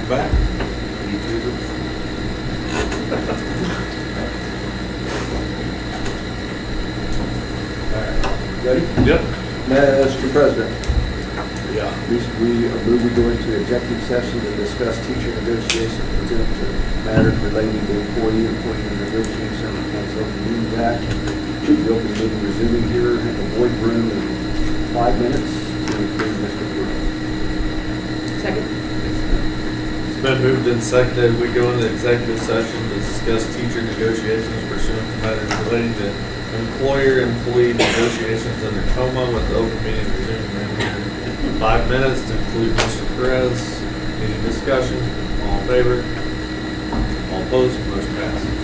back. YouTubers. Ready? Yep. Mr. President, Yeah. we go into executive session to discuss teacher negotiations pursuant to matters relating to employee negotiations under Kansas Open Meetings Act. The open meeting resuming here in the Boyd Room in 5 minutes to include Mr. Cruz. Second. It's been moved and seconded. We go into executive session to discuss teacher negotiations pursuant to matters relating to employer-employee negotiations under COMA with the open meeting resuming in 5 minutes to include Mr. Perez. Any discussion? All in favor? All opposed? Motion passes.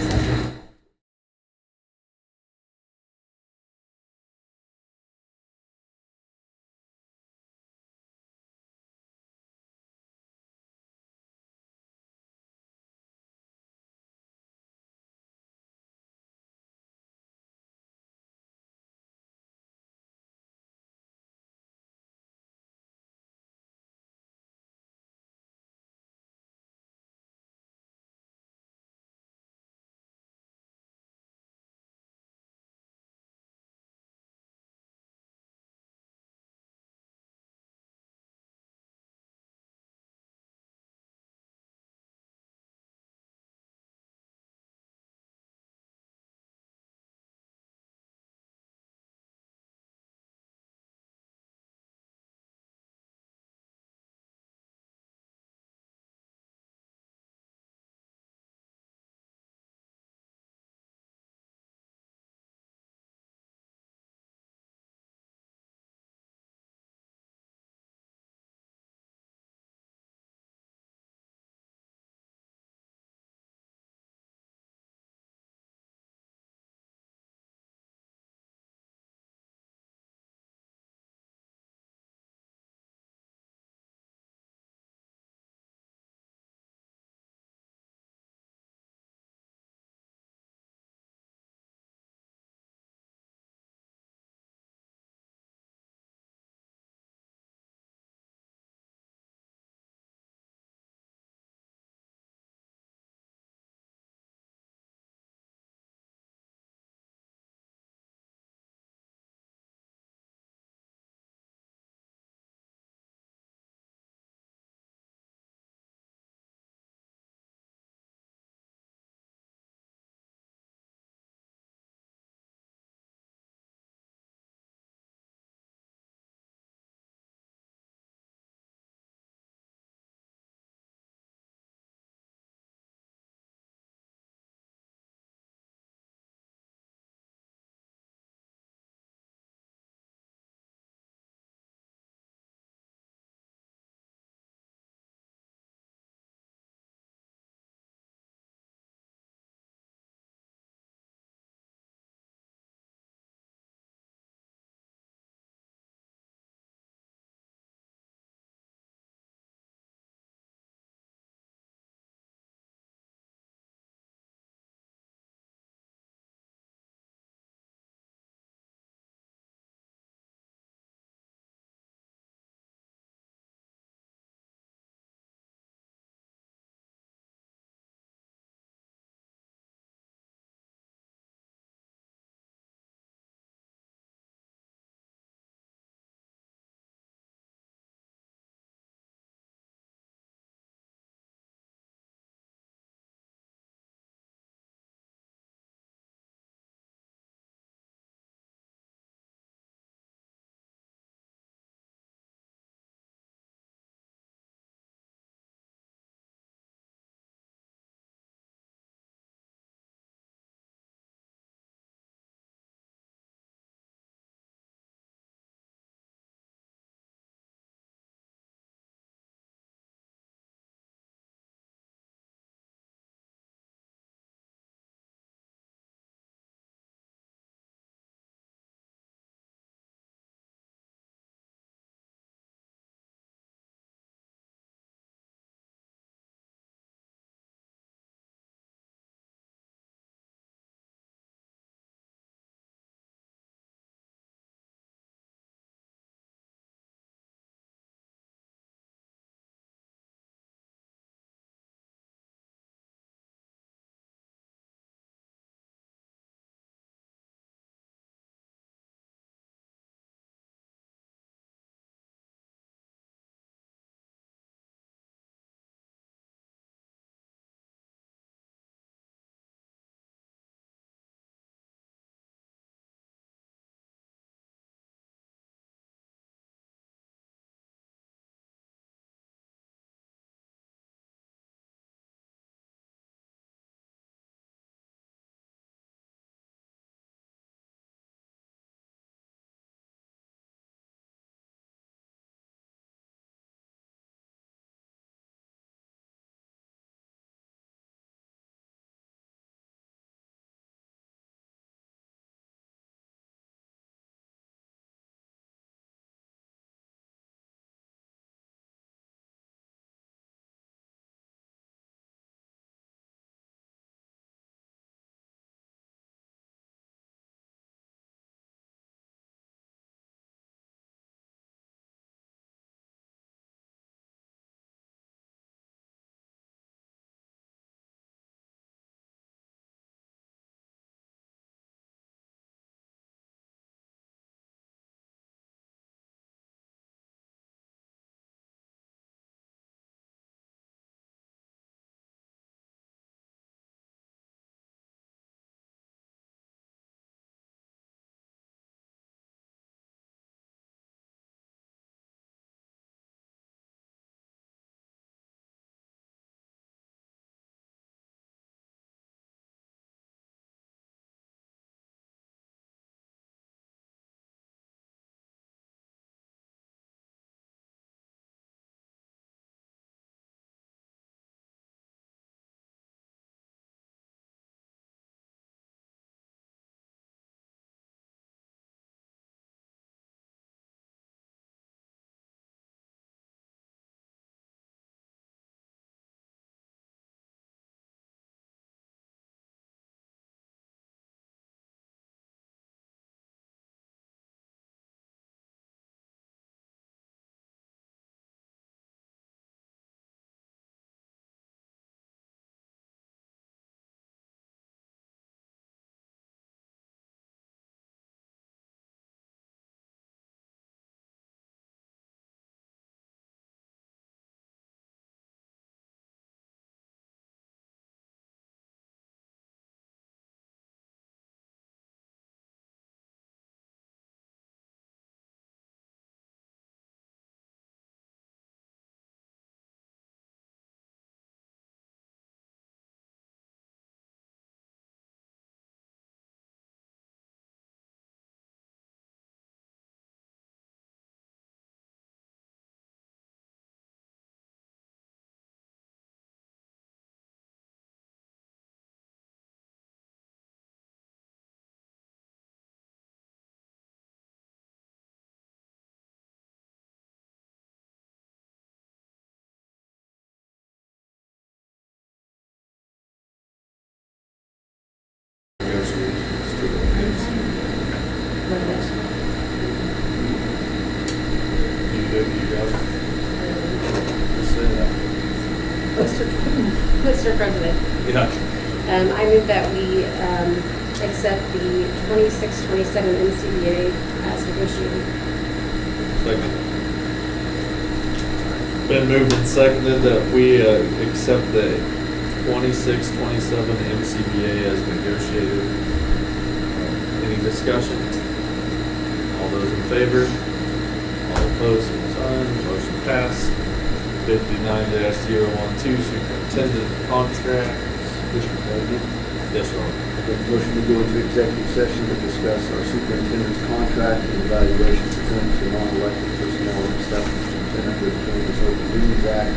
Just say that. Mr. President, Yeah. I move that we accept the 26-27 MCBA as negotiated. Second. Been moved and seconded that we accept the 26-27 MCBA as negotiated. Any discussion? All those in favor? All opposed, same sign. Motion passed. 59-012, superintendent contract. Mr. President, Yes, Ron. I make a motion to go into executive session to discuss our superintendent's contract and evaluation pursuant to non-elected personnel exception under the Kansas Open Meetings Act,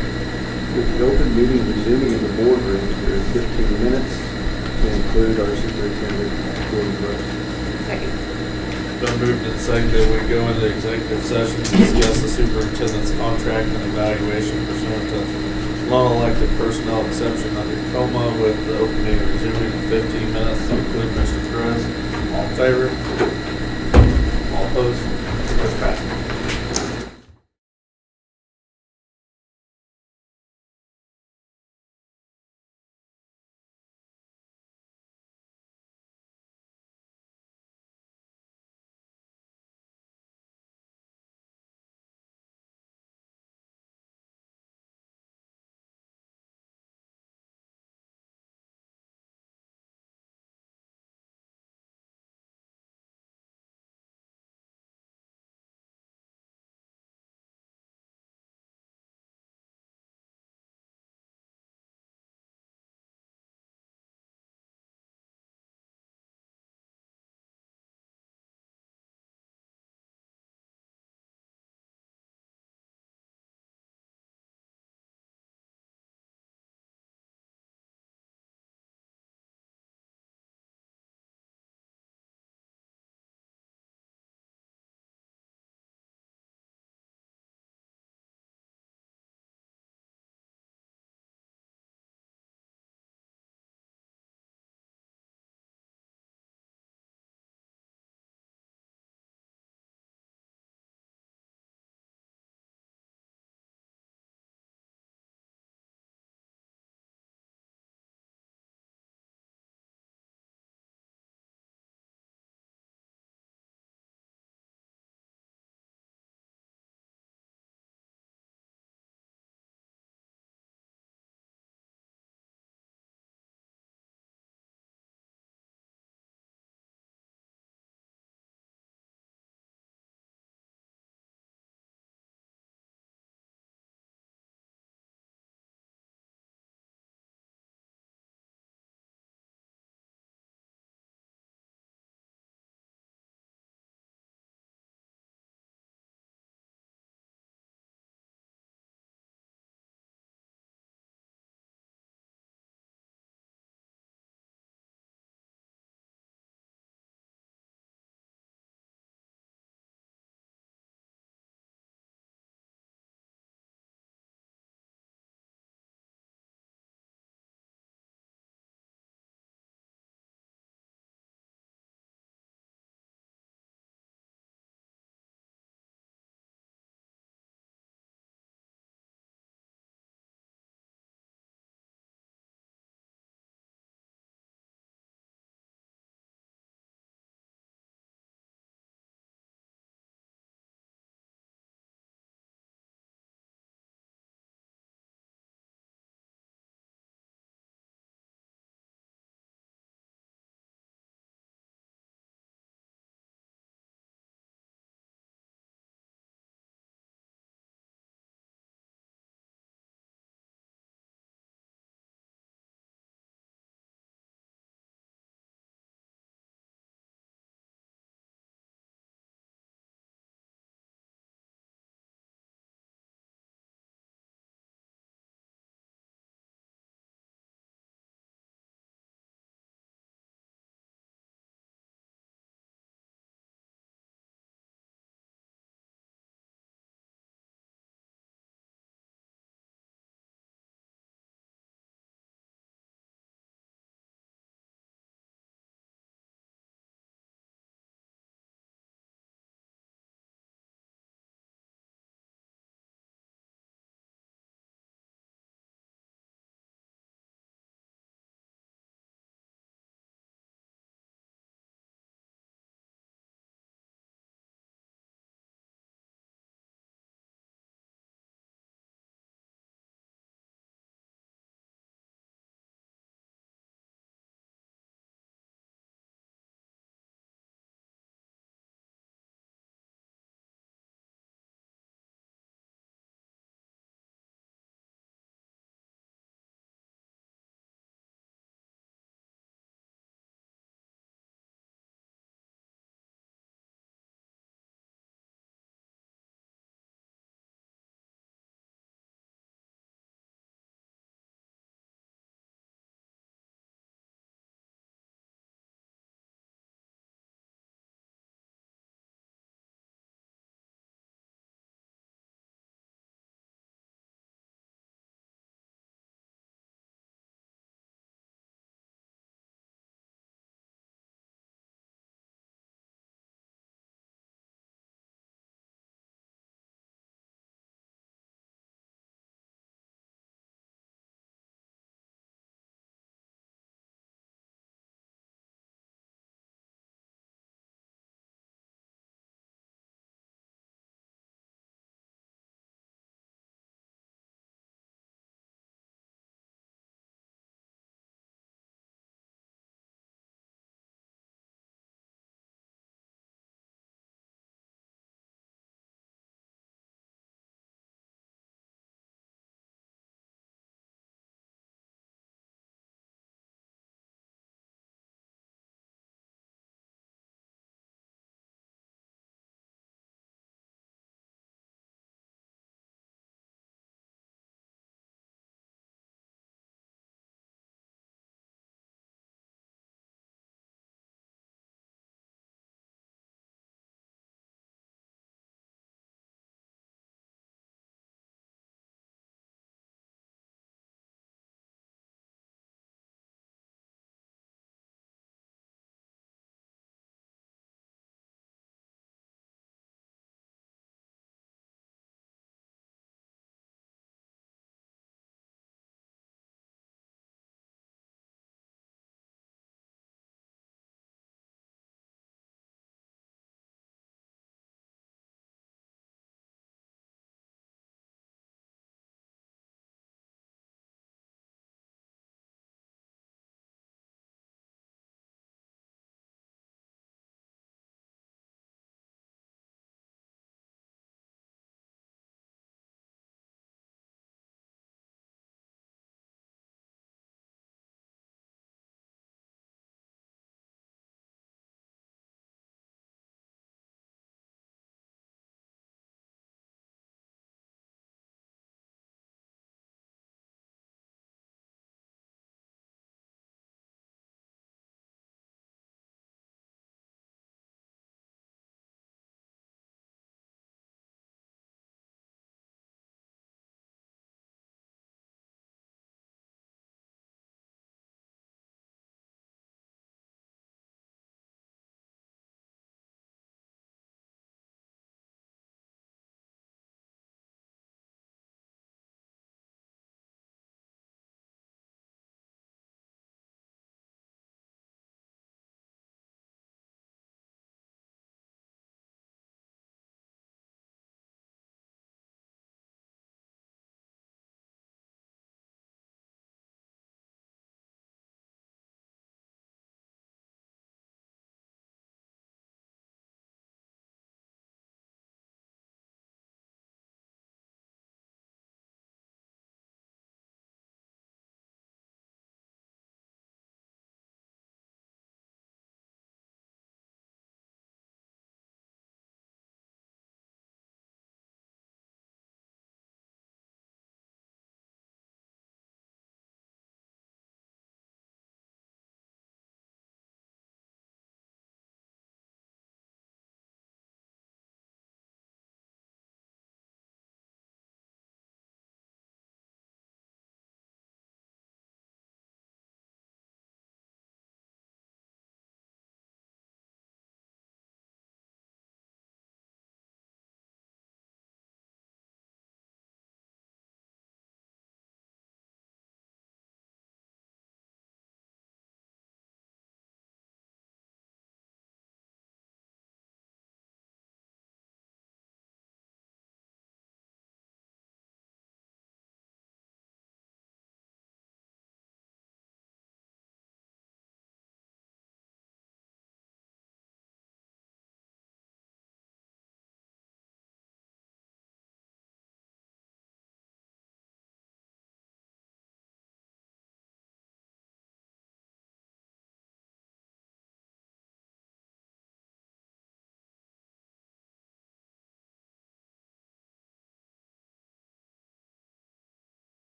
with the open meeting resuming in the boardroom for 15 minutes to include our superintendent, Gordon Brooks. Second. Been moved and seconded, we go into executive session to discuss the superintendent's contract and evaluation pursuant to non-elected personnel exception under COMA, with the opening resuming in 15 minutes to include Mr. Perez. All in favor? All opposed? Motion passed.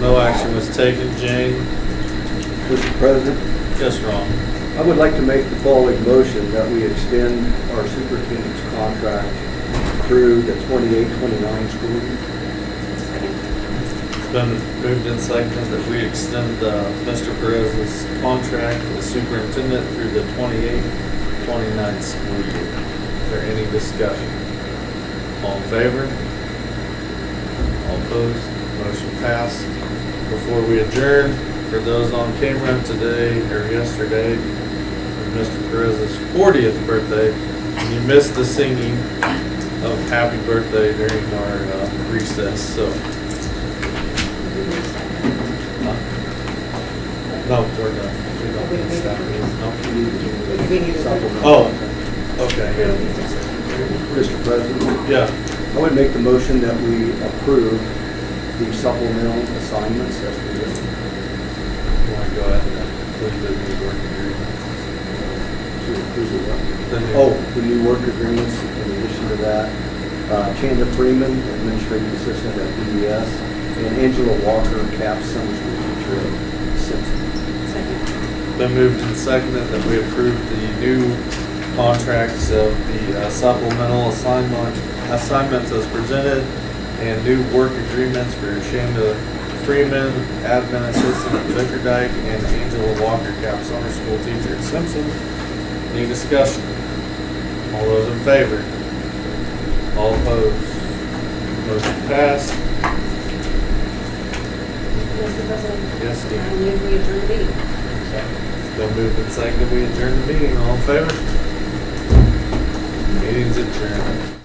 No action was taken. Jane? Mr. President, Yes, Ron? I would like to make the following motion that we extend our superintendent's contract through the 28-29 school year. It's been moved and seconded that we extend Mr. Perez's contract as superintendent through the 28-29 school year. Is there any discussion? All in favor? All opposed? Motion passed. Before we adjourn, for those on camera, today or yesterday was Mr. Perez's 40th birthday, and you missed the singing of happy birthday during our recess, so. No, we're done. We don't need staff meetings, no? Oh, okay, yeah. Mr. President, Yeah, I would make the motion that we approve the supplemental assignments as presented. want to go ahead and include the new work agreement. To approve the what? The new- Oh, the new work agreements, in addition to that, Chanda Freeman, administrative assistant at BES, and Angela Walker, CAP summer school teacher at Simpson. Been moved and seconded that we approve the new contracts of the supplemental assignments as presented, and new work agreements for Shanda Freeman, admin assistant at Vickerdike, and Angela Walker, CAP summer school teacher at Simpson. Any discussion? All those in favor? All opposed? Motion passed. Mr. President? Yes, I Steve. move we adjourn the meeting. Been moved and seconded, we adjourn the meeting. All in favor? Meeting's adjourned.